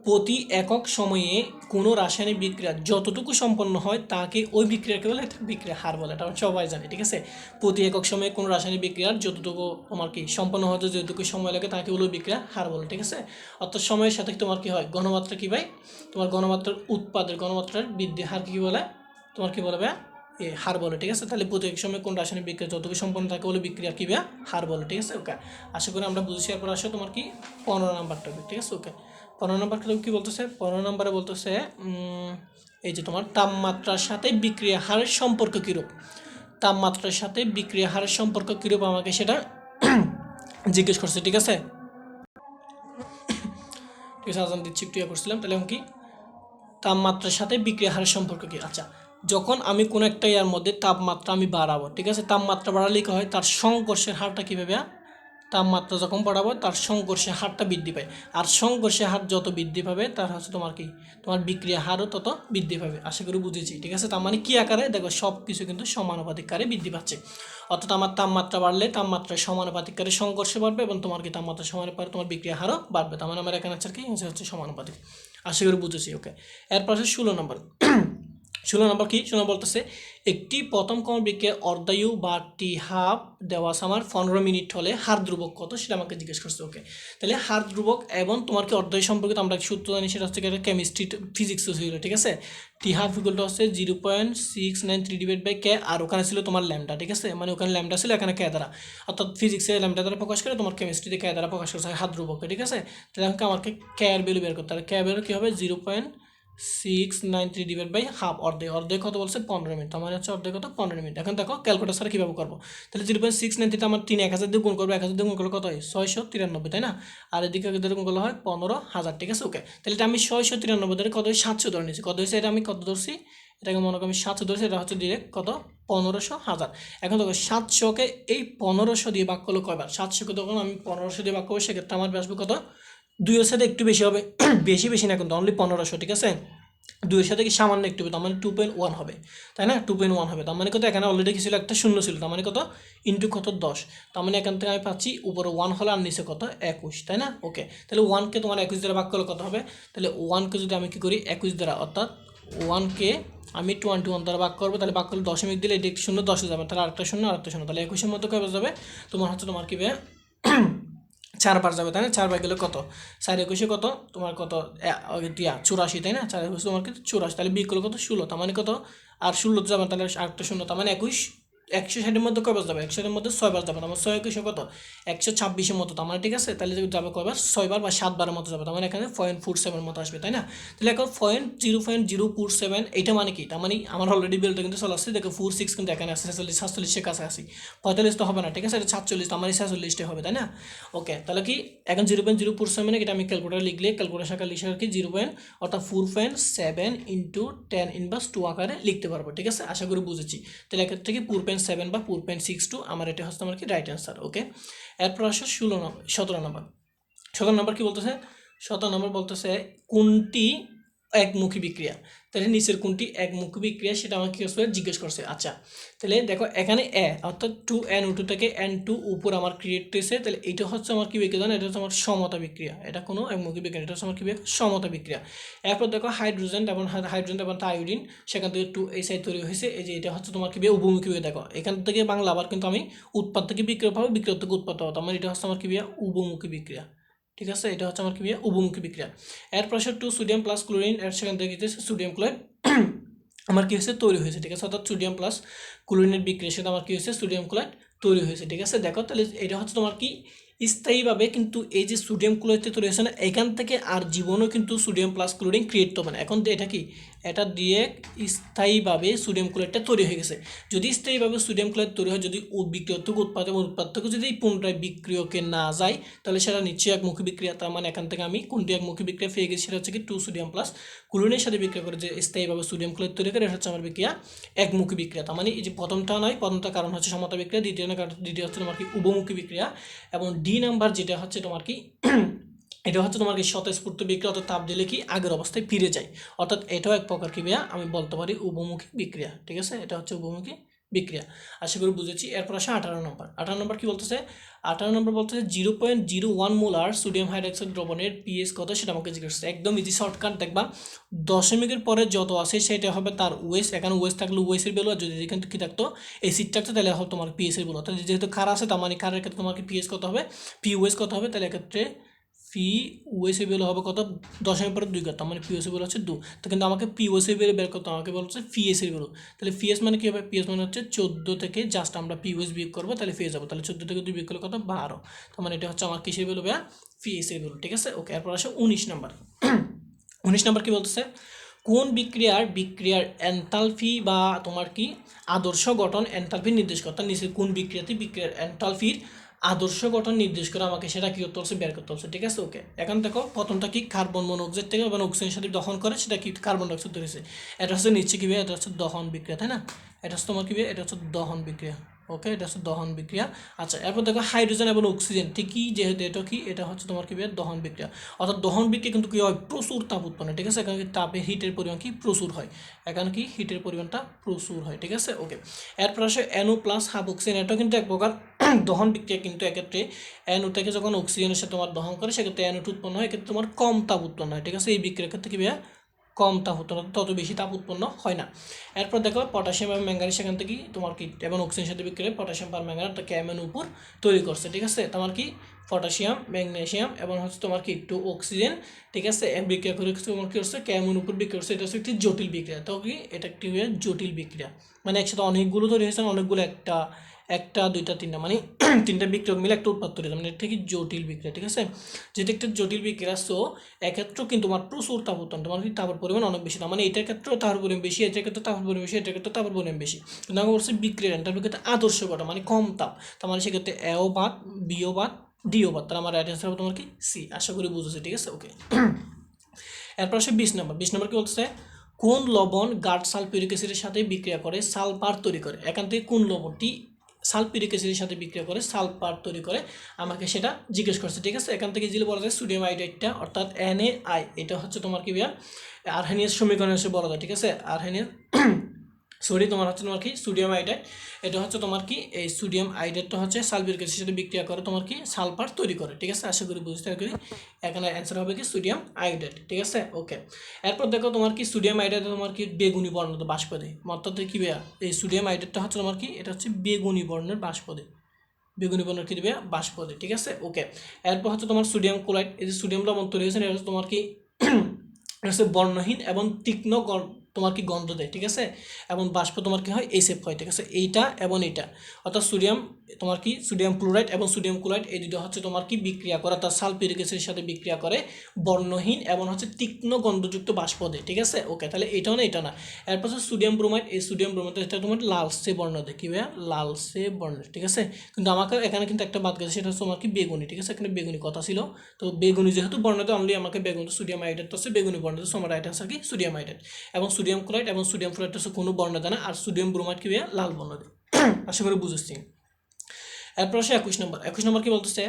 প্রতি একক সময়ে কোনো রাসায়নিক বিক্রিয়া যতটুকু সম্পন্ন হয় তাকে ওই বিক্রিয়াকে বলে একটা বিক্রিয়া হার বলে, এটা আমরা সবাই জানি, ঠিক আছে। প্রতি একক সময়ে কোনো রাসায়নিক বিক্রিয়ার যতটুকু তোমার কি সম্পন্ন হতে যতটুকু সময় লাগে তাকে হলো বিক্রিয়া হার বলে, ঠিক আছে। অর্থাৎ সময়ের সাথে তোমার কি হয়, ঘনমাত্রা কি ভাই, তোমার ঘনমাত্রার উৎপাদের ঘনমাত্রার বৃদ্ধি হার কি বলে, তোমার কি বলবে হার বলে, ঠিক আছে। তাহলে প্রতি এক সময় কোন রাসায়নিক বিক্রিয়া যতটুকু সম্পন্ন থাকে বলে বিক্রিয়া কি হার বলে, ঠিক আছে। ওকে, আশা করি আমরা বুঝেছি। এরপর আসো তোমার কি 15 নাম্বার টপিক, ঠিক আছে। ওকে, 15 নাম্বার কি বলতেছে, 15 নাম্বারে বলতেছে এই যে তোমার তাপমাত্রার সাথে বিক্রিয়া হারের সম্পর্ক কীরূপ, তাপমাত্রার সাথে বিক্রিয়া হারের সম্পর্ক কীরূপ আমাকে সেটা জিজ্ঞেস করছে, ঠিক আছে। ঠিক আছে, আজান দিচ্ছি একটু করছিলাম। তাহলে কি তাপমাত্রার সাথে বিক্রিয়া হারের সম্পর্ক কি, আচ্ছা যখন আমি কোনো একটা ইয়ার মধ্যে তাপমাত্রা আমি বাড়াবো, ঠিক আছে, তাপমাত্রা বাড়ালে কি হয়, তার সংঘর্ষের হারটা কীভাবে, তাপমাত্রা যখন বাড়াবো তার সংঘর্ষের হারটা বৃদ্ধি পায়, আর সংঘর্ষের হার যত বৃদ্ধি পাবে তার হচ্ছে তোমার কি, তোমার বিক্রিয়া হারও তত বৃদ্ধি পাবে। আশা করি বুঝেছি, ঠিক আছে। তার মানে কী আকারে, দেখো সব কিছু কিন্তু সমানুপাতিক হারে বৃদ্ধি পাচ্ছে। অর্থাৎ আমার তাপমাত্রা বাড়লে তাপমাত্রার সমানুপাতিক হারে সংঘর্ষ বাড়বে এবং তোমার কি তাপমাত্রা সমানুপাতিক তোমার বিক্রিয়া হারও বাড়বে। তার মানে আমার এখানে কি হচ্ছে সমানুপাতিক। আশা করি বুঝেছি। ওকে, এরপর আছে 16 নম্বর। 16 নম্বর কি, 16 বলতেছে একটি প্রথম ক্রম বিক্রিয়ার অর্ধায়ু বা টি হাফ দেওয়া আমার 15 মিনিট হলে হার ধ্রুবক কত সেটা আমাকে জিজ্ঞেস করছে। ওকে, তাহলে হার ধ্রুবক এবং তোমার কি অর্ধায়ু সম্পর্কিত আমরা সূত্র জানি, সেটা হচ্ছে কেমিস্ট্রি ফিজিক্স ছিল, ঠিক আছে। টি হাফ ইকুয়ালটা হচ্ছে 0.693 ডিভাইড বাই কে, আর ওখানে ছিল তোমার ল্যামডা, ঠিক আছে, মানে ওখানে ল্যামডা ছিল এখানে কে দ্বারা, অর্থাৎ ফিজিক্সে ল্যামডা দ্বারা প্রকাশ করে, তোমার কেমিস্ট্রিতে কে দ্বারা প্রকাশ করছে হার ধ্রুবককে, ঠিক আছে। তাহলে আমাকে কে এর ভ্যালু বের করতে হবে, কে বের কী হবে 0.693 ডিভাইড বাই হাফ, অর্ধেক কত বলছে 15 মিনিট, আমার হচ্ছে অর্ধেক কত 15 মিনিট। এখন দেখো ক্যালকুলেটার ছাড়া কীভাবে করবো, তাহলে 0.693 আমার 3 1000 দিয়ে গুণ করবো, 1000 দিয়ে গুণ করলে কত হয় 693, তাই না, আর এদিকে গুণ করলে হয় 15,000, ঠিক আছে। ওকে, তাহলে এটা আমি 693 ধরে কত হয় 700 ধরে নিয়েছি, কত হয়েছে এটা আমি কত ধরছি, এটাকে মনে করি আমি 700 ধরছি, এটা হচ্ছে ডিরেক্ট কত 1500,000। এখন দেখো 700কে এই 1500 দিয়ে ভাগ করলে কয়বার, 700কে তখন আমি 1500 দিয়ে ভাগ করবো, সেক্ষেত্রে আমার আসবে কত, দুইয়ের সাথে একটু বেশি হবে, বেশি না কিন্তু অনলি 1500, ঠিক আছে। দুইয়ের সাথে কি সামান্য একটু হবে, তার মানে 2.1 হবে, তাই না, 2.1 হবে। তার মানে কত, এখানে অলরেডি কি ছিল একটা শূন্য ছিল, তার মানে কত ইন্টু কত 10, তার মানে এখান থেকে আমি পাচ্ছি উপরে 1 হলে আর নিচে কত 21, তাই না। ওকে, তাহলে 1কে তোমার 21 দ্বারা ভাগ করলে কত হবে, তাহলে 1কে যদি আমি কী করি 21 দ্বারা, অর্থাৎ 1কে আমি 21 দ্বারা ভাগ করবো, তাহলে ভাগ করলে দশমিক দিলে এটি শূন্য 10 যাবে, তাহলে আরেকটা শূন্য আরেকটা শূন্য, তাহলে 21-এর মধ্যে কবে যাবে তোমার হচ্ছে তোমার কী 4 বার যাবে, তাই না, 4 বার গেলে কত 4 21 কত তোমার কত 84, তাই না, 4 21 তোমার কিন্তু 84, তাহলে বিয়োগ করলে কত 16, তার মানে কত আর 16 যাবে, তাহলে আরেকটা শূন্য, তার মানে 21, 160-এর মধ্যে কয়বার যাবে, 100-এর মধ্যে 6 বার যাবে, আমার 6 21 কত 126-এর মতো, তার মানে ঠিক আছে। তাহলে যাবে কয়বার 6 বার বা 7 বারের মতো যাবে, তার মানে এখানে 0.47 মতো আসবে, তাই না। তাহলে এখন 0.047 এইটা মানে কি, তার মানে আমার অলরেডি বিলটা কিন্তু চলে আসছে, দেখো 46 কিন্তু এখানে আসছে 47-এর কাছাকাছি, 45 তো হবে না, ঠিক আছে, এটা 47, তার মানে 46টাই হবে, তাই না। ওকে, তাহলে কি এখন 0.047 এটা আমি ক্যালকুলেটার লিখলে ক্যালকুলেটার শাখা লিখে কি 0. অর্থাৎ 4.7 ইন্টু 10⁻²² আকারে লিখতে পারবো, ঠিক আছে। আশা করি বুঝেছি। তাহলে এক্ষেত্রে কি 4.7 বা 4.62 আমার এটা হচ্ছে আমার কি রাইট অ্যান্সার। ওকে, এরপর আসো 17 নম্বর। 17 নম্বর কি বলতেছে, 17 নম্বর বলতেছে কোনটি একমুখী বিক্রিয়া, তাহলে নিচের কোনটি একমুখী বিক্রিয়া সেটা আমাকে জিজ্ঞেস করছে। আচ্ছা, তাহলে দেখো এখানে অর্থাৎ 2NO2 থেকে N2 উপর আমার ক্রিয়েট হয়েছে, তাহলে এটা হচ্ছে আমার কি বিক্রিয়া জানো, এটা হচ্ছে আমার সমতা বিক্রিয়া, এটা কোনো একমুখী বিক্রিয়া, এটা হচ্ছে আমার কি সমতা বিক্রিয়া। এরপর দেখো হাইড্রোজেন এবং আয়োডিন, সেখান থেকে 2 তৈরি হয়েছে, এই যে এটা হচ্ছে তোমার কি উভমুখী বিক্রিয়া। দেখো এখান থেকে বাংলা আবার কিন্তু আমি উৎপাদ থেকে বিক্রিয়া পাবো, বিক্রিয়া থেকে উৎপাদ পাবো, তার মানে এটা হচ্ছে আমার কি উভমুখী বিক্রিয়া, ঠিক আছে। এটা হচ্ছে আমার কি উভমুখী বিক্রিয়া। এরপর 2 সোডিয়াম প্লাস ক্লোরিন, এর সেখান থেকে সোডিয়াম ক্লোরাইড আমার কি হয়েছে তৈরি হয়েছে, ঠিক আছে। অর্থাৎ সোডিয়াম প্লাস ক্লোরিনের বিক্রিয়া সেটা আমার কি হয়েছে সোডিয়াম ক্লোরাইড তৈরি হয়েছে, ঠিক আছে। দেখো তাহলে এটা হচ্ছে তোমার কি স্থায়ীভাবে কিন্তু এই যে সোডিয়াম ক্লোরাইড তৈরি হয়েছে না, এখান থেকে আর জীবনও কিন্তু সোডিয়াম প্লাস ক্লোরিন ক্রিয়েট হবে না। এখন এটা কি এটা দিয়ে স্থায়ীভাবে সোডিয়াম ক্লোরাইডটা তৈরি হয়ে গেছে। যদি স্থায়ীভাবে সোডিয়াম ক্লোরাইড তৈরি হয়, যদি বিক্রিয়ক থেকে উৎপাদ এবং উৎপাদ থেকে যদি পুনরায় বিক্রিয়কে না যায়, তাহলে সেটা নিশ্চয়ই একমুখী বিক্রিয়া। তার মানে এখান থেকে আমি কোনটি একমুখী বিক্রিয়া পেয়ে গেছি, সেটা হচ্ছে কি 2 সোডিয়াম প্লাস ক্লোরিনের সাথে বিক্রিয়া করে যে স্থায়ীভাবে সোডিয়াম ক্লোরাইড তৈরি করে, এটা হচ্ছে আমার বিক্রিয়া একমুখী বিক্রিয়া। তার মানে এই যে প্রথমটা নয়, প্রথমটা কারণ হচ্ছে সমতা বিক্রিয়া, দ্বিতীয় হচ্ছে তোমার কি উভমুখী বিক্রিয়া, এবং ডি নাম্বার যেটা হচ্ছে তোমার কি এটা হচ্ছে তোমার কি স্বতঃস্ফূর্ত বিক্রিয়া, অর্থাৎ তাপ দিলে কি আগের অবস্থায় ফিরে যায়, অর্থাৎ এটাও এক প্রকার কি আমি বলতে পারি উভমুখী বিক্রিয়া, ঠিক আছে। এটা হচ্ছে উভমুখী বিক্রিয়া। আশা করি বুঝেছি। এরপর আসে 18 নম্বর। 18 নম্বর কি বলতেছে? 18 নম্বর বলতেছে 0.01 মোলার সোডিয়াম হাইড্রোক্সাইড দ্রবণের পিএইচ কত সেটা আমাকে জিজ্ঞেস করছে। একদম ইজি শর্টকাট দেখবা, দশমিকের পরে যত আসে সেটা হবে তার ওয়েস। এখানে ওয়েস থাকলে ওয়েসের ভ্যালু, আর যদি এখানে কি থাকতো এসিড থাকতো তাহলে হবে তোমার পিএইচ এর ভ্যালু। তাহলে যেহেতু ক্ষার আছে তার মানে ক্ষারের ক্ষেত্রে তোমার পিএইচ কত হবে, পি ওয়েস কত হবে, তাহলে এক্ষেত্রে পি ওএসএ ভ্যালু হবে কত, 10 এর পরে 2 করতাম মানে পিওসি ভ্যালু হচ্ছে 2। তো কিন্তু আমাকে পিওসি ভ্যালু বের করতে আমাকে বলছে পিএস এর ভ্যালু। তাহলে পিএস মানে কি হবে, পিএস মানে হচ্ছে 14 থেকে জাস্ট আমরা পিওএস বিয়োগ করবো তাহলে পেয়ে যাবো। তাহলে 14 থেকে 2 বিয়োগ করলে কত, 12। তার মানে এটা হচ্ছে আমার কিসের ভ্যালু ভাইয়া, পিএস এর ভ্যালু। ঠিক আছে, ওকে। এরপর আসে 19 নম্বর। 19 নম্বর কি বলতেছে, কোন বিক্রিয়ার এনথালপি বা তোমার কি আদর্শ গঠন এনথালপি নির্দেশ করে, তার নিচে কোন বিক্রিয়াতে বিক্রিয়ার এনথালপির আদর্শ গঠন নির্দেশ করে আমাকে সেটা কি করতে হচ্ছে, বের করতে হচ্ছে। ঠিক আছে, ওকে। এখন দেখো প্রথমটা কি, কার্বন মনোক্সাইড থেকে এবং অক্সিজেনের সাথে দহন করে সেটা কি কার্বন ডাইঅক্সাইড ধরেছে। এটা হচ্ছে নিচ্ছে কি, এটা হচ্ছে দহন বিক্রিয়া, তাই না? এটা হচ্ছে তোমার কি, এটা হচ্ছে দহন বিক্রিয়া। ওকে, এটা হচ্ছে দহন বিক্রিয়া। আচ্ছা, এরপর দেখো হাইড্রোজেন এবং অক্সিজেন ঠিকই, যেহেতু এটা কি, এটা হচ্ছে তোমার কি দহন বিক্রিয়া। অর্থাৎ দহন বিক্রিয়া কিন্তু কি হয়, প্রচুর তাপ উৎপন্ন। ঠিক আছে, এখানে তাপের হিটের পরিমাণ কি প্রচুর হয়, এখানে কি হিটের পরিমাণটা প্রচুর হয়। ঠিক আছে, ওকে। এরপর আসে NO প্লাস হাফ অক্সিজেন। এটাও কিন্তু এক প্রকার দহন বিক্রিয়া, কিন্তু এক্ষেত্রে NO থেকে যখন অক্সিজেনের সাথে তোমার দহন করে সেক্ষেত্রে NO2 উৎপন্ন হয়, এক্ষেত্রে তোমার কম তাপ উৎপন্ন হয়। ঠিক আছে, এই বিক্রিয়ার ক্ষেত্রে কি ভাইয়া, কম তাপ উৎপন্ন, তত বেশি তাপ উৎপন্ন হয় না। এরপর দেখো পটাশিয়াম এবং ম্যাঙ্গানিজ, সেখান থেকে তোমার কি এবং অক্সিজেনের সাথে বিক্রিয়া পটাশিয়াম পার ম্যাঙ্গানেট ক্যামেন উপর তৈরি করছে। ঠিক আছে, তোমার কি পটাশিয়াম, ম্যাগনেসিয়াম এবং হচ্ছে তোমার কি একটু অক্সিজেন, ঠিক আছে, বিক্রিয়া করে তোমার কি হচ্ছে ক্যামেন উপর বিক্রিয়া করছে। এটা হচ্ছে একটি জটিল বিক্রিয়া। তো কি এটা একটি জটিল বিক্রিয়া, মানে একসাথে অনেকগুলো তৈরি হয়েছে, অনেকগুলো একটা একটা দুইটা তিনটা মানে তিনটা বিক্রিয়ক মিলে একটা উৎপাদ তৈরি, মানে এটা কি জটিল বিক্রিয়া। ঠিক আছে, যেটা একটা জটিল বিক্রিয়া, সো এক্ষেত্রেও কিন্তু তোমার প্রচুর তাপ উৎপন্ন, তোমার কি তাপের পরিমাণ অনেক বেশি, না মানে এটার ক্ষেত্রেও তাপের পরিমাণ বেশি, এটার ক্ষেত্রে তাপের পরিমাণ বেশি, এটার ক্ষেত্রে তাপের পরিমাণ বেশি। কিন্তু আমি বলছি বিক্রিয়ার এন্টালপির ক্ষেত্রে আদর্শ ঘটা মানে কম তাপ, তার মানে সেক্ষেত্রে এও বাদ, বিও বাদ, ডিও বাদ, তার আমার রাইট অ্যান্সার হবে তোমার কি সি। আশা করি বুঝেছি। ঠিক আছে, ওকে। এরপর আসে 20 নম্বর। 20 নম্বর কি বলছে, কোন লবণ গাঢ় সালফিউরিক অ্যাসিডের সাথে বিক্রিয়া করে সালফার তৈরি করে। এখান থেকে কোন লবণটি সালফিউরিক অ্যাসিডের সাথে বিক্রিয়া করে সালফার তৈরি করে আমাকে সেটা জিজ্ঞেস করছে। ঠিক আছে, এখান থেকে যেগুলো বলা যায় সোডিয়াম আয়োডাইডটা অর্থাৎ NaI, এটা হচ্ছে তোমার কি ভাইয়া আর্হেনিয়াস সমীকরণ এসে বলা যায়। ঠিক আছে, আর্হেনিয়াস সরি তোমার হচ্ছে তোমার কি সোডিয়াম আয়োডাইড, এটা হচ্ছে তোমার কি এই সোডিয়াম আয়োডাইডটা হচ্ছে সালফিউরিক অ্যাসিডের সাথে বিক্রিয়া করে তোমার কি সালফার তৈরি করে। ঠিক আছে, আশা করি বুঝতে পারি। এখানে অ্যান্সার হবে কি সোডিয়াম আয়োডাইড। ঠিক আছে, ওকে। এরপর দেখো তোমার কি সোডিয়াম আয়োডাইড তোমার কি বেগুনি বর্ণের বাষ্প দেয়, অর্থাৎ কি ভাইয়া এই সোডিয়াম আয়োডাইডটা হচ্ছে তোমার কি এটা হচ্ছে বেগুনি বর্ণের বাষ্প দেয়, বেগুনি বর্ণের কি দিবে বাষ্প দেয়। ঠিক আছে, ওকে। এরপর হচ্ছে তোমার সোডিয়াম ক্লোরাইড, এই যে সোডিয়াম লবণ তৈরি হয়েছে এটা হচ্ছে তোমার কি হচ্ছে বর্ণহীন এবং তীক্ষ্ণ তোমার কি গন্ধ দেয়। ঠিক আছে, এবং বাষ্প তোমার কি হয় এইসেফ হয়। ঠিক আছে, এইটা এবং এইটা অর্থাৎ সোডিয়াম তোমার কি সোডিয়াম ক্লোরাইড এবং সোডিয়াম ক্লোরাইড এই দুটো হচ্ছে তোমার কি বিক্রিয়া করে, অর্থাৎ সালফিউরিক অ্যাসিডের সাথে বিক্রিয়া করে বর্ণহীন এবং হচ্ছে তীক্ষ্ণ গন্ধযুক্ত বাষ্প দেয়। ঠিক আছে, ওকে। তাহলে এটাও না এটা না। এরপর হচ্ছে সোডিয়াম ব্রোমাইড, এই সোডিয়াম ব্রোমাইড এটা তোমার লালচে বর্ণ দেয়, কি ভাইয়া লালচে বর্ণের। ঠিক আছে, কিন্তু আমাকে এখানে কিন্তু একটা বাদ গেছে, সেটা হচ্ছে তোমার কি বেগুনি। ঠিক আছে, এখানে বেগুনি কথা ছিল, তো বেগুনি যেহেতু বর্ণতে অনলি আমাকে বেগুনি সোডিয়াম আয়োডাইড হচ্ছে বেগুনি বর্ণতে, আমার রাইট আনসার কি সোডিয়াম আয়োডাইড। এবং সোডিয়াম ক্লোরাইড এবং সোডিয়াম ফ্লোরাইড হচ্ছে কোনো বর্ণ দেয় না, আর সোডিয়াম ব্রোমাইড কি ভাইয়া লাল বর্ণ দেয়। আশা করি বুঝেছি। এরপর আসে 21 নম্বর। 21 নম্বর কি বলতেছে,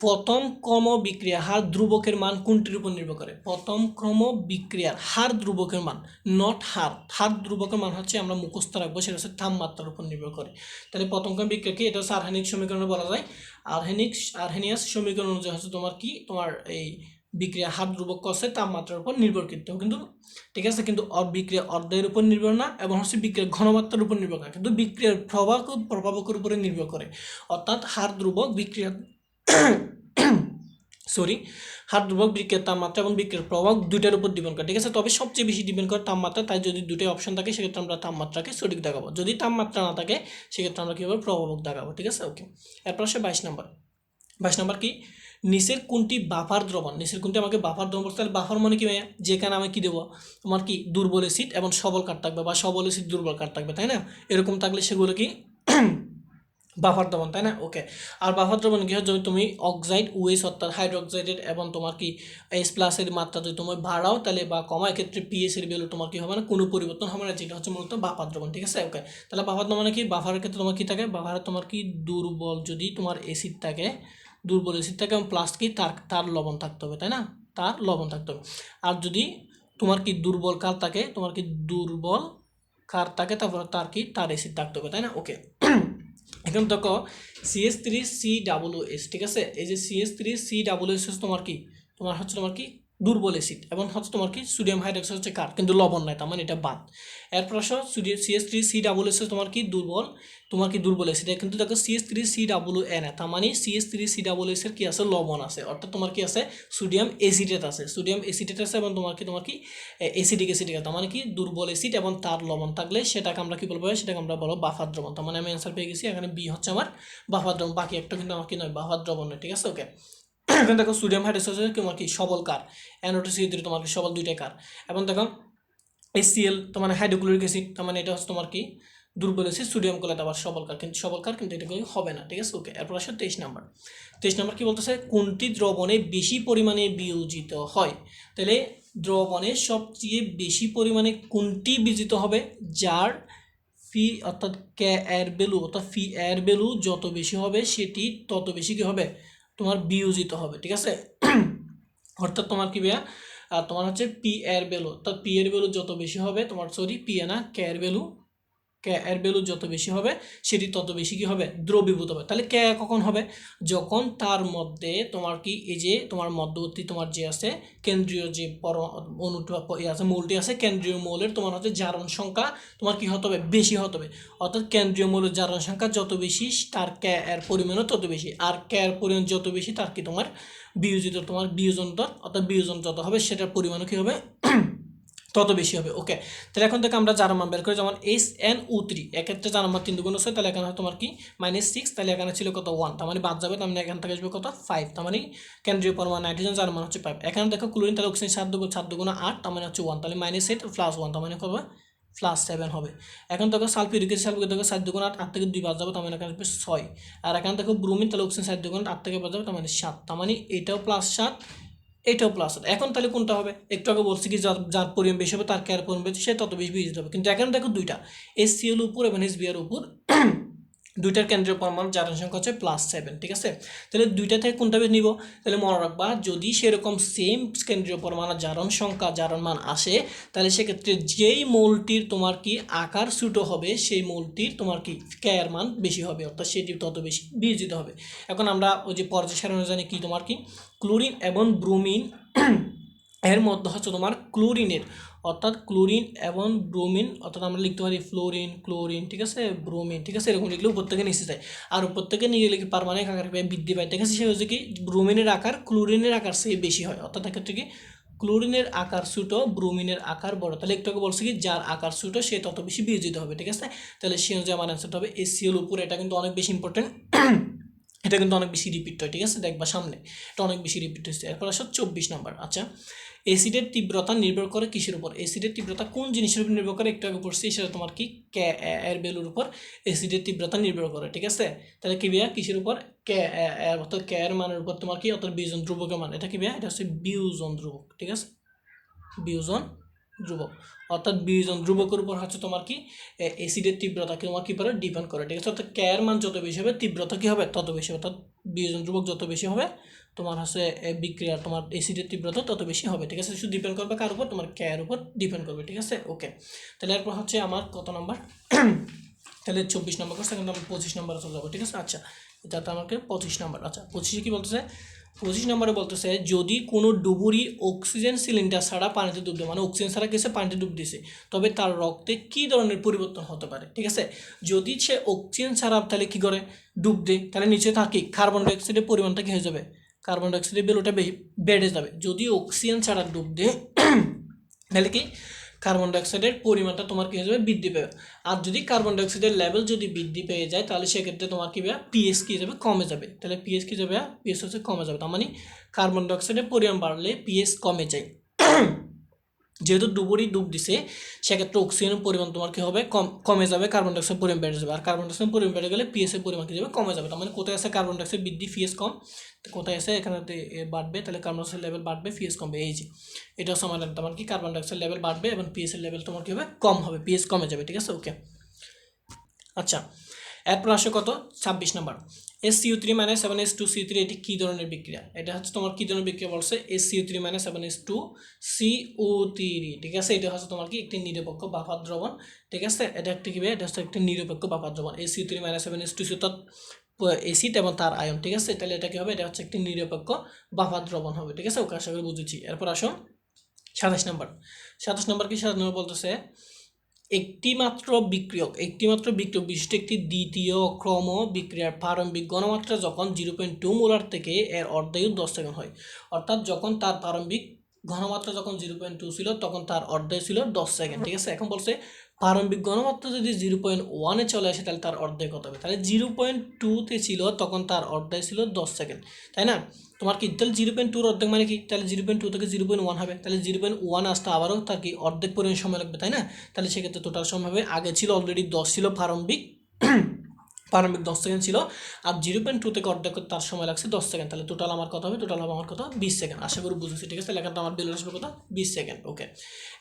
প্রথম ক্রম বিক্রিয়া হার ধ্রুবকের মান কোনটির উপর নির্ভর করে। প্রথম ক্রম বিক্রিয়ার হার ধ্রুবকের মান, নট হার, হার ধ্রুবকের মান হচ্ছে আমরা মুখস্থ রাখবো, সেটা হচ্ছে তাপমাত্রার উপর নির্ভর করে। তাহলে প্রথম ক্রম বিক্রিয়া কি, এটা হচ্ছে আর্হেনিক সমীকরণে বলা যায়। আর্হেনিয়াস সমীকরণ অনুযায়ী হচ্ছে তোমার কি তোমার এই বিক্রিয়া হার ধ্রুবক করছে তাপমাত্রার উপর নির্ভরকৃত, কিন্তু ঠিক আছে, কিন্তু বিক্রিয়া অর্ধের উপর নির্ভর না এবং হচ্ছে বিক্রিয়ার ঘনমাত্রার উপর নির্ভর না, কিন্তু বিক্রিয়ার প্রভাবকের উপরে নির্ভর করে। অর্থাৎ হার ধ্রুবক বিক্রিয়া সরি হার ধ্রুবক বিক্রিয়ার তাপমাত্রা এবং বিক্রিয়ার প্রভাব দুইটার উপর ডিপেন্ড করে। ঠিক আছে, তবে সবচেয়ে বেশি ডিপেন্ড করে তাপমাত্রা, তাই যদি দুটোই অপশন থাকে সেক্ষেত্রে আমরা তাপমাত্রাকে সঠিক দেখাবো, যদি তাপমাত্রা না থাকে সেক্ষেত্রে আমরা কীভাবে প্রভাবক দেখাবো। ঠিক আছে, ওকে। এরপর আসে 22 নম্বর। 22 নম্বর কি, নিচের কোনটি বাফার দ্রবণ, নিচের কোনটি আমাকে বাফার দ্রবণ বলতে, তাহলে বাফার মানে কি ভাইয়া, যেখানে আমি কি দেবো তোমার কি দুর্বল অ্যাসিড এবং সবল কাঠ থাকবে, বা সবল অ্যাসিড দুর্বল কাঠ থাকবে, তাই না, এরকম থাকলে সেগুলো কি বাফার দ্রবণ, তাই না, ওকে। আর বাফার দ্রবণ কি হয়, যদি তুমি অক্সাইড ওএস অর্থাৎ হাইড্রোক্সাইডের এবং তোমার কি H+ মাত্রা যদি তুমি বাড়াও তাহলে বা কমাও, এক্ষেত্রে পিএস এর ভ্যালু তোমার কি হবে না, কোনো পরিবর্তন হবে না, যেটা হচ্ছে মূলত বাফার দ্রবণ। ঠিক আছে, ওকে। তাহলে বাফার দ্রবণ মানে কি, বাফারের ক্ষেত্রে তোমার কি থাকে, বাফারে তোমার কি দুর্বল যদি তোমার অ্যাসিড থাকে, দুর্বল অ্যাসিড থাকে এবং প্লাস কি তার লবণ থাকতে হবে, তাই না, তার লবণ থাকতে হবে। আর যদি তোমার কি দুর্বল কাল থাকে, তোমার কি দুর্বল কার থাকে, তারপর তার কি, তার এসিড থাকতে হবে, তাই না? ওকে। এখন দেখো CH3COOS, ঠিক আছে, এই যে CH3COOS হচ্ছে তোমার কি, তোমার কি দুর্বল অ্যাসিড, এবং হচ্ছে তোমার কি সোডিয়াম হাইড্রোক্সাইড হচ্ছে কার, কিন্তু লবণ নাই, তার মানে এটা বাদ। এরপর আসো CH3COOS তোমার কি দুর্বল অ্যাসিড, কিন্তু দেখো CH3COON, তার মানে CH3COOS এর কি আছে, লবণ আছে, অর্থাৎ তোমার কি আছে, সোডিয়াম এসিটেট আছে, এবং তোমার কি অ্যাসিডিক আছে, তার মানে কি দুর্বল অ্যাসিড এবং তার লবণ থাকলে সেটাকে আমরা কি বলবো, সেটাকে আমরা বলবো বাফার দ্রবণ। তার মানে আমি অ্যান্সার পেয়ে গেছি, এখানে বি হচ্ছে আমার বাফার দ্রবণ, বাকি একটা কিন্তু আমার কি নয়, বাফার দ্রবণ নয়, ঠিক আছে? ওকে। এখন দেখো সোডিয়াম হাইড্রোক্সাইড তোমার কি সবল কার, NO2CO3 তোমার কি সবল দুইটাই কার, এবং দেখো HCl তোমার মানে হাইড্রোক্লোরিক অ্যাসিড, তার মানে এটা হচ্ছে তোমার কি দুর্বল অ্যাসিড, সোডিয়াম ক্লোরাইড আবার সবল কার, কিন্তু এটা হবে না, ঠিক আছে? ওকে। এরপর আসলে 23 নাম্বার কি বলতেছে, কোনটি দ্রবণে বেশি পরিমাণে বিয়োজিত হয়? তাহলে দ্রবণে সবচেয়ে বেশি পরিমাণে কোনটি বিয়োজিত হবে, যার ফি অর্থাৎ কে এর ভ্যালু অর্থাৎ ফি এর ভ্যালু যত বেশি হবে সেটি তত বেশি কি হবে, তোমার বিয়োজিত হবে, ঠিক আছে? অর্থাৎ তোমার কি ভাইয়া, তোমার হচ্ছে পি এর ভ্যালু, অর্থাৎ পি এর ভ্যালু যত বেশি হবে, তোমার পি এ না, কে এর ভ্যালু যত বেশি হবে সেটি তত বেশি কি হবে, দ্রবীভূত হবে। তাহলে কে কখন হবে, যখন তার মধ্যে তোমার কি এই যে তোমার মধ্যবর্তী তোমার যে আছে কেন্দ্রীয় যে অনুটা আছে, মৌলটি আছে, কেন্দ্রীয় মৌলের তোমার হচ্ছে জারণ সংখ্যা তোমার কি হতে হবে, বেশি হতে হবে। অর্থাৎ কেন্দ্রীয় মৌলের জারণ সংখ্যা যত বেশি, তার কে এর পরিমাণও তত বেশি, আর কে এর পরিমাণ যত বেশি, তার কি তোমার বিয়োজন অর্থাৎ বিয়োজন যত হবে সেটার পরিমাণও কি হবে, তত বেশি হবে। ওকে। তাহলে এখন থেকে আমরা জারণ মান বের করি, যেমন SnO3 এক্ষেত্রে জারণ মান 3 2 6, তাহলে এখানে তোমার কি -6, তাহলে এখানে ছিল কত 1, তার মানে বাদ যাবে, তার মানে এখান থেকে আসবে কত 5, তার মানে কেন্দ্রীয় পরমাণু নাইট্রোজেন জারণ মান হচ্ছে 5। এখানে দেখো ক্লোরিন, তাহলে অক্সিজেন 7 2 8, তার মানে হচ্ছে 1, তাহলে -8 +1, তার মানে কত হবে +7 হবে। এখন দেখো সালফিউরিক দেখো 7 2 8, 8 থেকে 2 বাদ যাবে, তার মানে এখানে আসবে 6। আর এখানে দেখো ব্রোমিন, তাহলে অক্সিজেন 7 2 8 থেকে বাদ যাবে, তার মানে 7, তার মানে এটাও +7, এটাও প্লাস। এখন তাহলে কোনটা হবে, একটু আগে বলছি কি যার যার পরিমাণ বেশি হবে তার কেয়ার পরিমাণ বেশি, সে তত বেশি বিয়োজিত হবে। কিন্তু এখন দেখো দুইটা HCl উপর এবং HBr উপর দুইটার কেন্দ্রীয় পরমাণু জারণ সংখ্যা হচ্ছে +7, ঠিক আছে? তাহলে দুইটা থেকে কোনটা নিব, তাহলে মনে রাখবা যদি সেরকম সেম কেন্দ্রীয় পরমাণু জারণ মান আসে, তাহলে সেক্ষেত্রে যেই মৌলটির তোমার কি আকার ছোট হবে সেই মৌলটির তোমার কি কেয়ার মান বেশি হবে, অর্থাৎ সেটি তত বেশি বিয়োজিত হবে। এখন আমরা ওই যে পর্যায় সারণী জানি কি, তোমার কি ক্লোরিন এবং ব্রোমিন এর মধ্যে হচ্ছে তোমার ক্লোরিন এবং ব্রোমিন, অর্থাৎ আমরা লিখতে পারি ক্লোরিন, ঠিক আছে, ব্রোমিন, ঠিক আছে, এরকম লিখলে উপর থেকে নিচে যায়, আর উপর থেকে নিয়ে গেলে কি পারমাণবিক আকার বৃদ্ধি পায়, ঠিক আছে? সে হচ্ছে কি ব্রোমিনের আকার ক্লোরিনের আকার চেয়ে বেশি হয়, অর্থাৎ এক্ষেত্রে কি ক্লোরিনের আকার ছোট, ব্রোমিনের আকার বড়। তাহলে একটু আগে বলছি কি যার আকার ছোট সে তত বেশি বিয়োজিত হবে, ঠিক আছে? তাহলে সে অনুযায়ী আমার অ্যান্সারটা হবে HCl উপর। এটা কিন্তু অনেক বেশি ইম্পর্টেন্ট, এটা কিন্তু অনেক বেশি রিপিট হয়, ঠিক আছে? দেখবা সামনে এটা অনেক বেশি রিপিট হচ্ছে। এরপর আসো 24 নাম্বার। আচ্ছা, অ্যাসিডের তীব্রতা নির্ভর করে কিসের উপর? অ্যাসিডের তীব্রতা কোন জিনিসের উপর নির্ভর করে, একটু আগে পড়ছি, সেটা তোমার কি কে এর ভ্যালুর উপর অ্যাসিডের তীব্রতা নির্ভর করে, ঠিক আছে? তাহলে কি ভাইয়া কিসের উপর, কে অর্থাৎ কে এর মানের উপর তোমার কি, অর্থাৎ বিয়োজন ধ্রুবকের মান, এটা কি ভাইয়া, এটা হচ্ছে বিয়োজন ধ্রুবক, ঠিক আছে? বিয়োজন ধ্রুবক, অর্থাৎ বিয়োজন ধ্রুবকের উপর হচ্ছে তোমার কি অ্যাসিডের তীব্রতা কি তোমার কি করে ডিপেন্ড করে, ঠিক আছে? অর্থাৎ কে এর মান যত বেশি হবে তীব্রতা কি হবে তত বেশি হবে, অর্থাৎ বিয়োজন ধ্রুবক যত বেশি হবে তোমার হচ্ছে বিক্রিয়ার তোমার অ্যাসিডের তীব্রতা তত বেশি হবে, ঠিক আছে? শুধু ডিপেন্ড করবে কার উপর, তোমার কে এর উপর ডিপেন্ড করবে, ঠিক আছে? ওকে। তাহলে এরপর হচ্ছে আমার কত নাম্বার তাহলে 24 নম্বর করছে, কিন্তু আমি 25 নম্বরে চলে যাবো, ঠিক আছে? আচ্ছা, যাতে আমাকে 25 নম্বর। আচ্ছা, 25 কি বলতেছে, 25 নম্বরে বলতেছে যদি কোনো ডুবুরি অক্সিজেন সিলিন্ডার ছাড়া পানিতে ডুব দেয়, মানে অক্সিজেন ছাড়া গেছে পানিতে ডুব দিছে, তবে তার রক্তে কী ধরনের পরিবর্তন হতে পারে, ঠিক আছে? যদি সে অক্সিজেন ছাড়া তাহলে কী করে ডুব দেয়, তাহলে নিচে থাকি কার্বন ডাইঅক্সাইডের পরিমাণটা কী হয়ে যাবে, কার্বন ডাইঅক্সাইডের ভ্যালুটা বেড়ে যাবে। যদি অক্সিজেন ছাড়া ডুব দেয় তাহলে কি কার্বন ডাইঅক্সাইডের পরিমাণটা তোমার কী হয়ে যাবে, বৃদ্ধি পাবে। আর যদি কার্বন ডাইঅক্সাইডের লেভেল যদি বৃদ্ধি পেয়ে যায় তাহলে সেক্ষেত্রে তোমার কী হবে, পিএস কী যাবে, কমে যাবে। তাহলে পিএস কী যাবে, পিএস হচ্ছে কমে যাবে, তার মানে কার্বন ডাইঅক্সাইডের পরিমাণ বাড়লে পিএস কমে যায়। যেহেতু ডুব দিছে সেক্ষেত্রে অক্সিজেনের পরিমাণ তোমার কী হবে, কমে যাবে, কার্বন ডাইঅক্সাইড পরিমাণ বেড়ে যাবে। আর কার্বন ডাইঅক্সাইড পরিমাণ বেড়ে গেলে পিএস এর পরিমাণ কী যাবে, কমে যাবে। তার মানে কোথায় আছে কার্বন ডাইঅক্সাইড বৃদ্ধি, পিএস কম, কোথায় আছে এখানে বাড়বে, তাহলে কার্বন ডাইঅক্সাইড লেভেল বাড়বে, পিএস কমবে। এই যে এটা সমাধান, তার মানে কি কার্বন ডাইঅক্সাইড লেভেল বাড়বে এবং পিএস এর লেভেল তোমার কী হবে, কম হবে, পিএস কমে যাবে, ঠিক আছে? ওকে। আচ্ছা, এরপর আসে কত 26 নাম্বার। SCO3 - 7H2CO3 এটি কী ধরনের বিক্রিয়া? এটা হচ্ছে তোমার কী ধরনের বিক্রিয়া বলছে? SCO3 - 7H2CO3, ঠিক আছে? এটা হচ্ছে তোমার কি একটি নিরপেক্ষ বাফার দ্রবণ, ঠিক আছে? এটা একটি কি? এটা হচ্ছে একটি নিরপেক্ষ বাফার দ্রবণ। SCO3 - 7H2CO অ্যাসিড এবং তার আয়ন, ঠিক আছে? তাহলে এটা কি হবে? এটা হচ্ছে একটি নিরপেক্ষ বাফার দ্রবণ হবে, ঠিক আছে? ওকে, আশা করি বুঝেছি। এরপর আসো 27 নম্বর। 27 নম্বর কি? 27 নম্বর বলতেছে একটিমাত্র বিক্রিয়ক বিশিষ্ট একটি দ্বিতীয় ক্রম বিক্রিয়ার প্রারম্ভিক ঘনমাত্রা যখন 0.2 মোলার থেকে এর অর্ধায়ু 10 সেকেন্ড হয়, অর্থাৎ যখন তার প্রারম্ভিক ঘনমাত্রা যখন 0.2 ছিল তখন তার অর্ধায়ু ছিল 10 সেকেন্ড, ঠিক আছে? এখন বলছে প্রারম্ভিক ঘনমাত্রা যদি 0.1-এ চলে আসে তাহলে তার অর্ধায়ু কত হবে? তাহলে 0.2-তে ছিল তখন তার অর্ধায়ু ছিল 10 সেকেন্ড, তাই না? তোমার কি তাহলে 0.2-র অর্ধেক মানে কি? তাহলে 0.2 থেকে 0.1 হবে, তাহলে 0.1 আসতে আবারও তার কি অর্ধেক পরিমাণ সময় লাগবে, তাই না? তাহলে সেক্ষেত্রে টোটাল সময় হবে, আগে ছিল অলরেডি 10 ছিল প্রারম্ভিক 10 সেকেন্ড ছিল, আর 0.2 থেকে অর্ধেক তার সময় লাগছে 10 সেকেন্ড, তাহলে টোটাল আমার কত হবে? টোটাল হবে আমার কত? 20 সেকেন্ড। আশা করি বুঝেছি, ঠিক আছে? তাহলে এখানে আমার বেলুন আসবে কত? 20 সেকেন্ড, ওকে।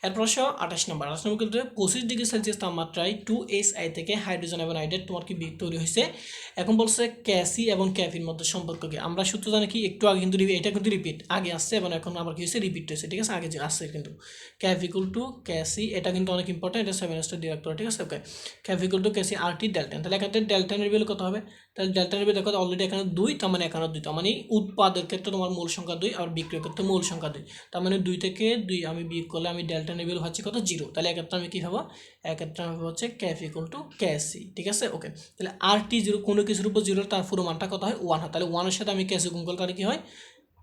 এরপর 28 নম্বর কিন্তু 25 ডিগ্রি সেলসিয়াস তাপমাত্রায় 2SI থেকে হাইড্রোজেন এবং আয়োডাইড তোমার কি তৈরি হয়েছে। এখন বলছে ক্যাসি এবং ক্যাফির মধ্যে সম্পর্ক কি? আমরা সূত্র জানি কি? একটু আগে কিন্তু এটা কিন্তু রিপিট আগে আসছে এবং এখন আবার কি হয়েছে? রিপিট হয়েছে, ঠিক আছে? আগে যে আসছে কিন্তু ক্যাফ ইকুয়াল টু ক্যাসি, এটা কিন্তু অনেক ইম্পর্টেন্ট, এটা 7 স্টার ডিরেক্টর, ঠিক আছে? Okay, Kp equal to Kc RT delta. তাহলে এখানে ডেল্টানের ভ্যালু কত হবে? তাহলে ডেল্টানের ভ্যালু দেখো অলরেডি এখানে 2, তার মানে এখানে 2, তার মানে উৎপাদের ক্ষেত্রে তোমার মূল সংখ্যা 2 আর বিক্রয়ের ক্ষেত্রে মূল সংখ্যা 2, তার মানে 2 থেকে 2 আমি বিয়োগ করলে আমি ডেল্টানের ভ্যালু হচ্ছে কত? 0। তাহলে এক্ষেত্রে আমি কী ভাবো? এক্ষেত্রে আমি হচ্ছে ক্যাফ ইকুয়াল টু ক্যাসি, ঠিক আছে? ওকে, তাহলে RT 0 কোনো কিছুর উপর 0, তার পুরো মানটা কত হয়? 1 হয়। তাহলে 1-এর সাথে আমি ক্যাসি গুণ করলে তাহলে কী হয়?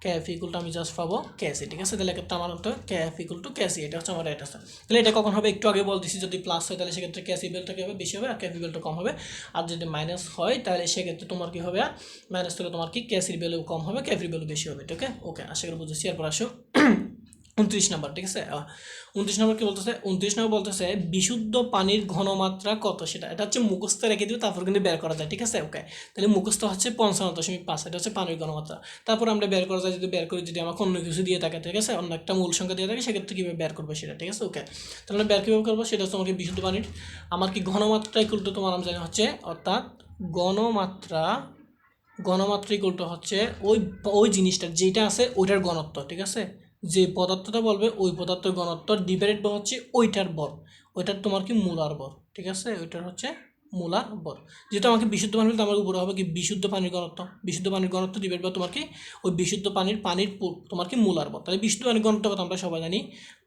ক্যাফ ইকুয়াল টু আমি জাস্ট পাবো ক্যাসি, ঠিক আছে? তাহলে এক্ষেত্রে আমার হতো ক্যাফ ইকুয়াল টু ক্যাসি, এটা হচ্ছে আমার রাইট আনসার। তাহলে এটা কখন হবে? একটু আগে বলতেছি, যদি প্লাস হয় তাহলে সেক্ষেত্রে ক্যাসি ভ্যালুটা কী হবে? বেশি হবে, আর ক্যাফি ভ্যালুটা কম হবে। আর যদি মাইনাস হয় তাহলে সেক্ষেত্রে তোমার কী হবে? মাইনাস হলে তোমার কি ক্যাসির ভ্যালু কম হবে, ক্যাফির ভ্যালু বেশি হবে, ঠিক আছে? ওকে, আশা করি বুঝেছি। এরপর আসো 29 নম্বর, ঠিক আছে? 29 নম্বর কি বলতেছে? 29 নম্বর বলতেছে বিশুদ্ধ পানির ঘনমাত্রা কত সেটা, এটা হচ্ছে মুখস্থ রেখে দিবে, তারপর কিন্তু বের করা যায়, ঠিক আছে? ওকে, তাহলে মুখস্থ হচ্ছে 55.5, এটা হচ্ছে পানির ঘনমাত্রা। তারপর আমরা বের করা যায়, যদি বের করি, যদি আমাকে অন্য কিছু দিয়ে থাকে, ঠিক আছে, অন্য একটা মূল সংখ্যা দিয়ে থাকে, সেক্ষেত্রে কীভাবে বের করবো সেটা, ঠিক আছে? ওকে, তাহলে বের কীভাবে করবো সেটা হচ্ছে আমাকে বিশুদ্ধ পানির আমার কি ঘনমাত্রা ইকুয়াল টু তোমার আমি জানি হচ্ছে, অর্থাৎ ঘনমাত্রা ইকুয়াল টু হচ্ছে ওই জিনিসটা যেটা আছে ওইটার ঘনত্ব, ঠিক আছে? যে পদার্থটা বলবে ওই পদার্থের ঘনত্ব ডিভাইডেড বা হচ্ছে ওইটার ভর, ওইটার তোমার কি মূলার ভর, ঠিক আছে? ওইটার হচ্ছে মূলার ভর। যেটা আমাকে বিশুদ্ধ পানি বলতে আমার উপরে হবে কি? বিশুদ্ধ পানির ঘনত্ব ডিভাইড বা তোমার কি ওই বিশুদ্ধ পানির তোমার কি মূলার ভর। তাহলে বিশুদ্ধ পানির ঘনত্ব কথা আমরা সবাই জানি,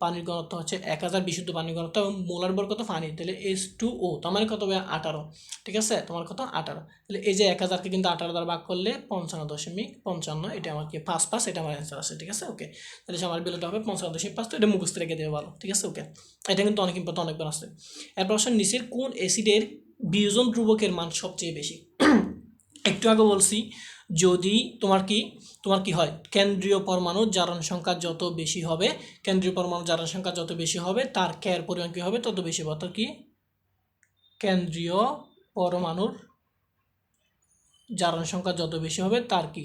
পানির ঘনত্ব হচ্ছে 1000 বিশুদ্ধ পানির ঘনত্ব, এবং মূলার ভর কত? পানি, তাহলে H2O, তার মানে কত হবে? 18, ঠিক আছে? তোমার কত? 18। তাহলে এই যে 1000কে কিন্তু 18 দ্বারা ভাগ করলে 55.55, এটা আমার কি 5, এটা আমার অ্যান্সার আছে, ঠিক আছে? ওকে, তাহলে আমার ভ্যালুটা হবে 55.5, তো এটা মুখস্থ রেখে দেবে ভালো, ঠিক আছে? ওকে, এটা কিন্তু অনেক ইম্পর্টেন্ট, অনেকবার আসছে। এরপর আসলে নিচের কোন অ্যাসিডের বিয়োজন ধ্রুবকের মান সবচেয়ে বেশি? একটু আগে বলছি, যদি তোমার কি হয়? কেন্দ্রীয় পরমাণুর জারণ সংখ্যা যত বেশি হবে, তার ক্যার পরিমাণ কী হবে? তত বেশি হবে। অর্থাৎ কি কেন্দ্রীয় পরমাণুর জারণ সংখ্যা যত বেশি হবে তার কি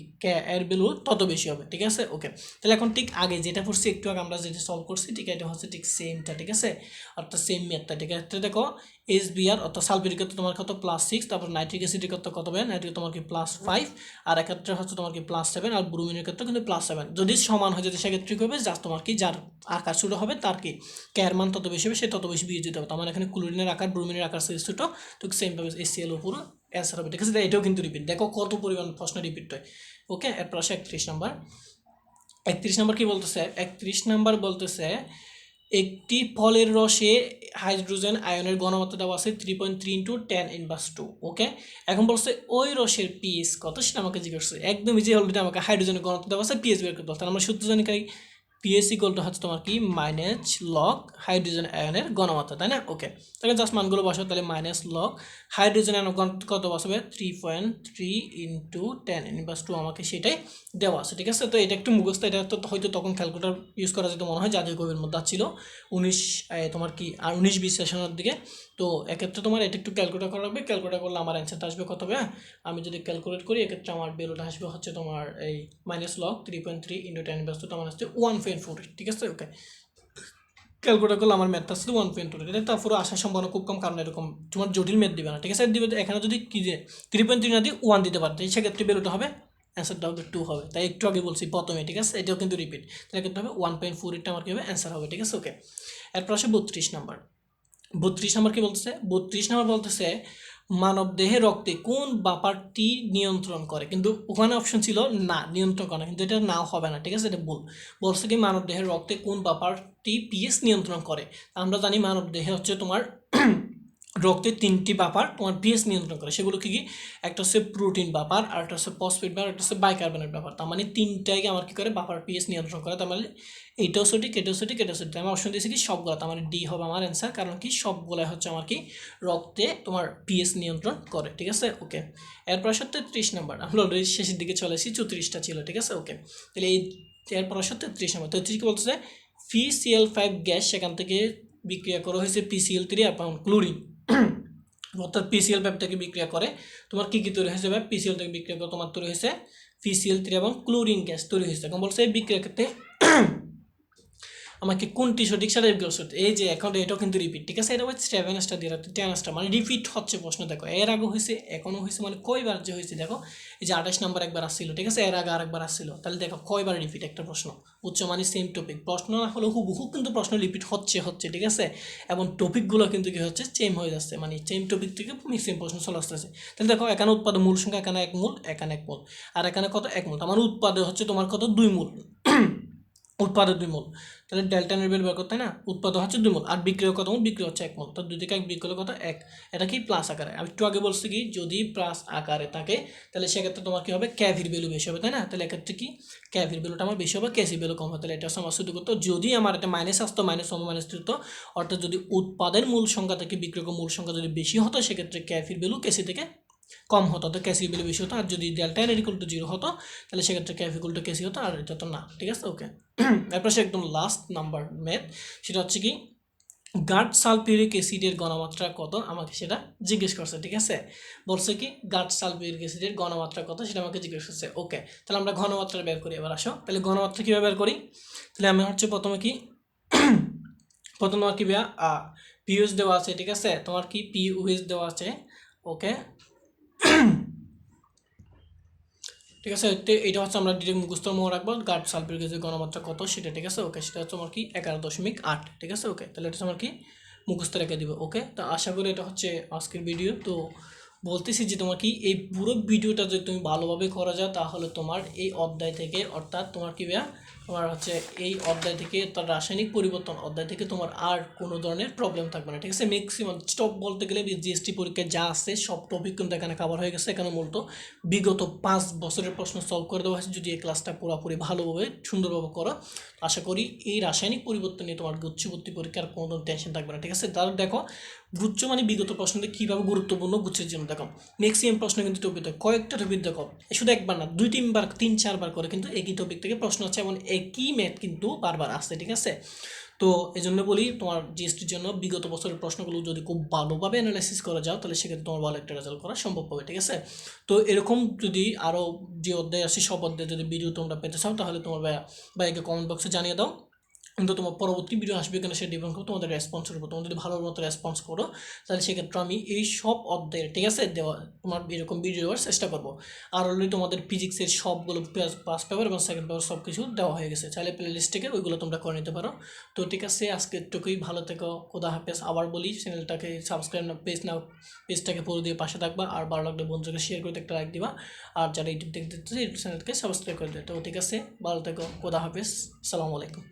এর ভ্যালু তত বেশি হবে, ঠিক আছে? ওকে, তাহলে এখন ঠিক আগে যেটা পড়ছি, একটু আগে আমরা যেটা সলভ করছি, ঠিক এটা হচ্ছে ঠিক সেমটা, ঠিক আছে? অর্থাৎ সেম ম্যাথটা, ঠিক আছে? দেখো HBr অর্থাৎ সালফিউরিক ক্ষেত্রে তোমার কত? +6, তারপর নাইট্রিক অ্যাসিডের ক্ষেত্রে কত হবে? নাইট্রিক তোমার কি +5, আর এক্ষেত্রে হচ্ছে তোমার কি +7, আর ব্রোমিনের ক্ষেত্রে কিন্তু +7। যদি সমান হয়ে যায় সেক্ষেত্রে কী হবে? জাস্ট তোমার কি যার আকার ছোটো হবে তার কি ক্যার মান তত বেশি হবে, সে তত বেশি বিয়োজিত হবে। তার মানে এখানে ক্লোরিনের আকার, ব্রোমিনের আকার ছোটো, তো সেমভাবে HCl পুরো অ্যান্সার হবে, ঠিক আছে? এটাও কিন্তু রিপিট, দেখো কত পরিমাণ প্রশ্ন রিপিট হয়। ওকে, এরপর আসে 31 নাম্বার। 31 নাম্বার কি বলতেছে? 31 নাম্বার বলতেছে একটি ফলের রসে হাইড্রোজেন আয়নের ঘনমাত্রা দেওয়া আছে 3.3 × 10⁻²। ওকে, এখন বলছে ওই রসের পিএইচ কত সেটা আমাকে জিজ্ঞেস করছে। একদমই যে অলরেডি আমাকে হাইড্রোজেনের ঘনত্ব দেওয়া আছে, পিএইচ বের করতে বলছে। আমরা সূত্র জানি পিএইচ ইকুয়াল টু হচ্ছে তোমার কি -log হাইড্রোজেন আয়নের ঘনমাত্রা, তাই না? ওকে, তাহলে জাস্ট মানগুলো বসাও, তাহলে -log হাইড্রোজেন আয়নের ঘনত্ব কত বসাবে? 3.3 × 10⁻², আমাকে সেটাই দেওয়া আছে, ঠিক আছে? তো এটা একটু মুখস্থ, এটা তো হয়তো তখন ক্যালকুলেটর ইউজ করা যেত মনে হয়, জাতীয় কবির মধ্যে ছিল 19-20 সেশনের দিকে। তো এক্ষেত্রে তোমার এটা একটু ক্যালকুলেট করা লাগবে, ক্যালকুলেট করলে আমার অ্যান্সারটা আসবে কত হবে? আমি যদি ক্যালকুলেট করি এক্ষেত্রে আমার বেরোটা আসবে হচ্ছে তোমার এই -log 3.3 × 10⁻², তো আমার আসছে 1.4, ঠিক আছে? ওকে, ক্যালকুলেট করলে আমার ম্যাথটা আসছে 1.2, এটা তারপরে আসার সম্ভাবনা খুব কম, কারণ এরকম তোমার জটিল ম্যাথ দিবে না, ঠিক আছে। দিবে এখানে যদি কি যে 3.3 না দিয়ে 1 দিতে পারতে, সেক্ষেত্রে ভ্যালুটা হবে, অ্যান্সারটা হবে 2 হবে। তাই একটু আগে বলছি প্রথমে, ঠিক আছে, এটাও কিন্তু রিপিট, তাহলে কিন্তু হবে 1.4, এটা আমার কি হবে অ্যান্সার হবে, ঠিক আছে। ওকে, এরপর আসে 32 নাম্বার। 32 নাম্বার কি বলতেছে? 32 নাম্বার বলতেছে মানব দেহে রক্তে কোন ব্যাপারটি নিয়ন্ত্রণ করে, কিন্তু ওখানে অপশন ছিল না নিয়ন্ত্রণ করে না, কিন্তু এটা নাও হবে না, ঠিক আছে, এটা ভুল। বলছে কি মানব দেহের রক্তে কোন ব্যাপারটি পিএস নিয়ন্ত্রণ করে। আমরা জানি মানব দেহে হচ্ছে তোমার রক্তে 3টি ব্যাপার তোমার পিএস নিয়ন্ত্রণ করে, সেগুলো কি কি? একটা হচ্ছে প্রোটিন ব্যাপার, আর একটা হচ্ছে ফসফেট ব্যাপার, একটা হচ্ছে বাইকার্বনেট ব্যাপার। তার মানে 3টাকে আমার কি করে ব্যাপার পিএস নিয়ন্ত্রণ করে। তার মানে এইটাও সঠিক, এটাও সঠিক, এটাও সঠিক। আমি অপশন দিয়েছি কি সবগুলো, তার মানে ডি হবে আমার অ্যান্সার, কারণ কি সবগুলাই হচ্ছে আমার কি রক্তে তোমার পিএস নিয়ন্ত্রণ করে, ঠিক আছে। ওকে, এরপর আসে 33 নাম্বার। আমরা অলরেডি শেষের দিকে চলে এসেছি, 34টা ছিল, ঠিক আছে। ওকে, তাহলে এরপর আসে 33 নাম্বার। 33 কি বলতেছে? FeCl5 গ্যাস সেখান থেকে বিক্রিয়া করা হয়েছে PCl3 এবং ক্লোরিন, অর্থাৎ PCl5 থেকে বিক্রিয়া করে তোমার কি কি তৈরি হয়েছে? PCl থেকে বিক্রিয়া করে তোমার তৈরি হয়েছে FeCl3 এবং ক্লোরিন গ্যাস তৈরি হয়েছে। এখন বলছে এই বিক্রিয়ার ক্ষেত্রে আমাকে কোনটি সঠিক সেটা বিকল্প সঠিক। এই যে এখন এটাও কিন্তু রিপিট, ঠিক আছে, এটা হচ্ছে 7 স্টার দিয়ে রাখতে 10 স্টার, মানে রিপিট হচ্ছে প্রশ্ন। দেখো এর আগে হয়েছে, এখনো হয়েছে, মানে কয়বার যে হয়েছে দেখো, এই যে 28 নাম্বার একবার আসছিল, ঠিক আছে, এর আগে আরেকবার আসছিল, তাহলে দেখো কয়বার রিপিট একটা প্রশ্ন। উচ্চ মানে সেম টপিক, প্রশ্ন না হলে হুবহু কিন্তু প্রশ্ন রিপিট হচ্ছে, ঠিক আছে, এবং টপিকগুলো কিন্তু কি হচ্ছে চেম হয়ে যাচ্ছে, মানে সেম টপিক থেকে সেম প্রশ্ন চলে আসতেছে। তাহলে দেখো এখানে উৎপাদন মূল সংখ্যা, এখানে 1 মূল, এখানে 1 মূল, আর এখানে কত 1 মূল, আমার উৎপাদন হচ্ছে তোমার কত 2 মূল, উৎপাদক 2 মোল, তাহলে ডেল্টা এর ভ্যালু বের করতে, তাই না? উৎপাদক হচ্ছে 2 মোল, আর বিক্রিয়া কত মোল? বিক্রিয়া হচ্ছে 1 মোল, তো 2 থেকে 1 বিয়োগ করলে কত 1। এটা কি প্লাস আকারে। আমি একটু আগে বলছি কি যদি প্লাস আকারে থাকে তাহলে সেক্ষেত্রে তোমার কি হবে ক্যাভির ভ্যালু বেশি হবে, তাই না? তাহলে এক্ষেত্রে কি ক্যাভির ভ্যালুটা আমার বেশি হবে, কেসির ভ্যালু কম হবে। তাহলে এটা আমার শুধু করতো যদি আমার এটা মাইনাস আসতো, মাইনাস হবে মাইনাস হতো, অর্থাৎ যদি উৎপাদের মূল সংখ্যা থেকে বিক্রয়ক মূল সংখ্যা যদি বেশি হতো সেক্ষেত্রে ক্যাভির ভ্যালু কেসি থেকে কম হতো, তো কেসি ভ্যালু বেশি হতো। আর যদি ডেল্টা এন ইকুয়াল টু 0 হতো তাহলে সেক্ষেত্রে ক্যাফ ইকুয়াল টু কেসি হতো, আর এটা তো না, ঠিক আছে। ওকে, এরপর সে একদম লাস্ট নাম্বার ম্যাথ, সেটা হচ্ছে কি গাট সালফিউরিক অ্যাসিডের ঘনমাত্রা কত, আমাকে সেটা জিজ্ঞেস করছে, ঠিক আছে। বলছে কি গাট সালফিউরিক অ্যাসিডের ঘনমাত্রা কত সেটা আমাকে জিজ্ঞেস করছে। ওকে, তাহলে আমরা ঘনমাত্রা বের করি। এবার আসো, তাহলে ঘনমাত্রা কীভাবে বের করি? তাহলে আমি হচ্ছে প্রথমে কি প্রথম তোমার কি পিউএস দেওয়া আছে, ঠিক আছে, তোমার কি পিউএস দেওয়া আছে। ওকে, ঠিক আছে, এটা হচ্ছে আমরা ডিরেক্ট মুখস্থ মনে রাখবো গাট সালফিউরিক অ্যাসিডের ঘনমাত্রা কত সেটা, ঠিক আছে। ওকে, সেটা হচ্ছে আমার কি 11.8, ঠিক আছে। ওকে, তাহলে এটা হচ্ছে আমার কি মুখস্থ রেখে দিব। ওকে, তো আশা করি এটা হচ্ছে আজকের ভিডিও। তো বলতেছি যে তোমার কি এই পুরো ভিডিওটা যদি তুমি ভালোভাবে করা যায় তাহলে তোমার এই অধ্যায় থেকে, অর্থাৎ তোমার কি তোমার হচ্ছে এই অধ্যায় থেকে, তার রাসায়নিক পরিবর্তন অধ্যায় থেকে তোমার আর কোনো ধরনের প্রবলেম থাকবে না, ঠিক আছে। ম্যাক্সিমাম স্টপ বলতে গেলে জিএসটি পরীক্ষায় যা আছে সব টপিক কিন্তু এখানে কভার হয়ে গেছে। এখানে মূলত বিগত 5 বছরের প্রশ্ন সলভ করে দেওয়া হয়েছে। যদি এই ক্লাসটা পুরোপুরি ভালোভাবে সুন্দরভাবে করো, আশা করি এই রাসায়নিক পরিবর্তন নিয়ে তোমার গুচ্ছবর্তী পরীক্ষার কোনো টেনশন থাকবে না, ঠিক আছে। তার দেখো গুচ্ছ মানে বিগত প্রশ্নটি কীভাবে গুরুত্বপূর্ণ গুচ্ছের জন্য দেখো ম্যাক্সিমাম প্রশ্ন কিন্তু টপিক দেখো, কয়েকটা টপিক দেখো, শুধু একবার না 2-3 বার 3-4 বার করে কিন্তু একই টপিক থেকে প্রশ্ন আছে, এবং একই ম্যাথ কিন্তু বারবার আসছে, ঠিক আছে। তো এই জন্য বলি তোমার জিএসটির জন্য বিগত বছরের প্রশ্নগুলো যদি খুব ভালোভাবে অ্যানালাইসিস করা যাও তাহলে সেক্ষেত্রে তোমার ভালো একটা রেজাল্ট করা সম্ভব হবে, ঠিক আছে। তো এরকম যদি আরও যে অধ্যায় আসে সব অধ্যায় যদি ভিডিও তোমরা পেতে চাও তাহলে তোমার ভাইকে কমেন্ট বক্সে জানিয়ে দাও, কিন্তু তোমার পরবর্তী ভিডিও আসবে কেন সেটা ডিপেন্ড করো তোমাদের রেসপন্সের উপর। তোমরা যদি ভালো মতো রেসপন্স করো তাহলে সেক্ষেত্রে আমি এই সব অধ্যায়ের, ঠিক আছে, দেওয়া তোমার এরকম ভিডিও দেওয়ার চেষ্টা করবো। আর অলরেডি তোমাদের ফিজিক্সের সবগুলো ফার্স্ট পেপার এবং সেকেন্ড পেপার সব কিছু দেওয়া হয়ে গেছে, চাইলে প্লে লিস্ট থেকে ওইগুলো তোমরা করে নিতে পারো। তো ঠিক আছে, আজকে এটুকুই, ভালো থেকো, খোদা হাফেজ। আবার বলি চ্যানেলটাকে সাবস্ক্রাইব না পেজটাকে পুরো দিয়ে পাশে থাকবা, আর ভালো লাগলে বন্ধুকে শেয়ার করে একটা লাইক দিবা, আর যারা ইউটিউব দেখতে ইউটিউব চ্যানেলকে সাবস্ক্রাইব করে দেবে। তো ঠিক আছে, ভালো থেকো, খোদা হাফেজ, আসসালামু আলাইকুম।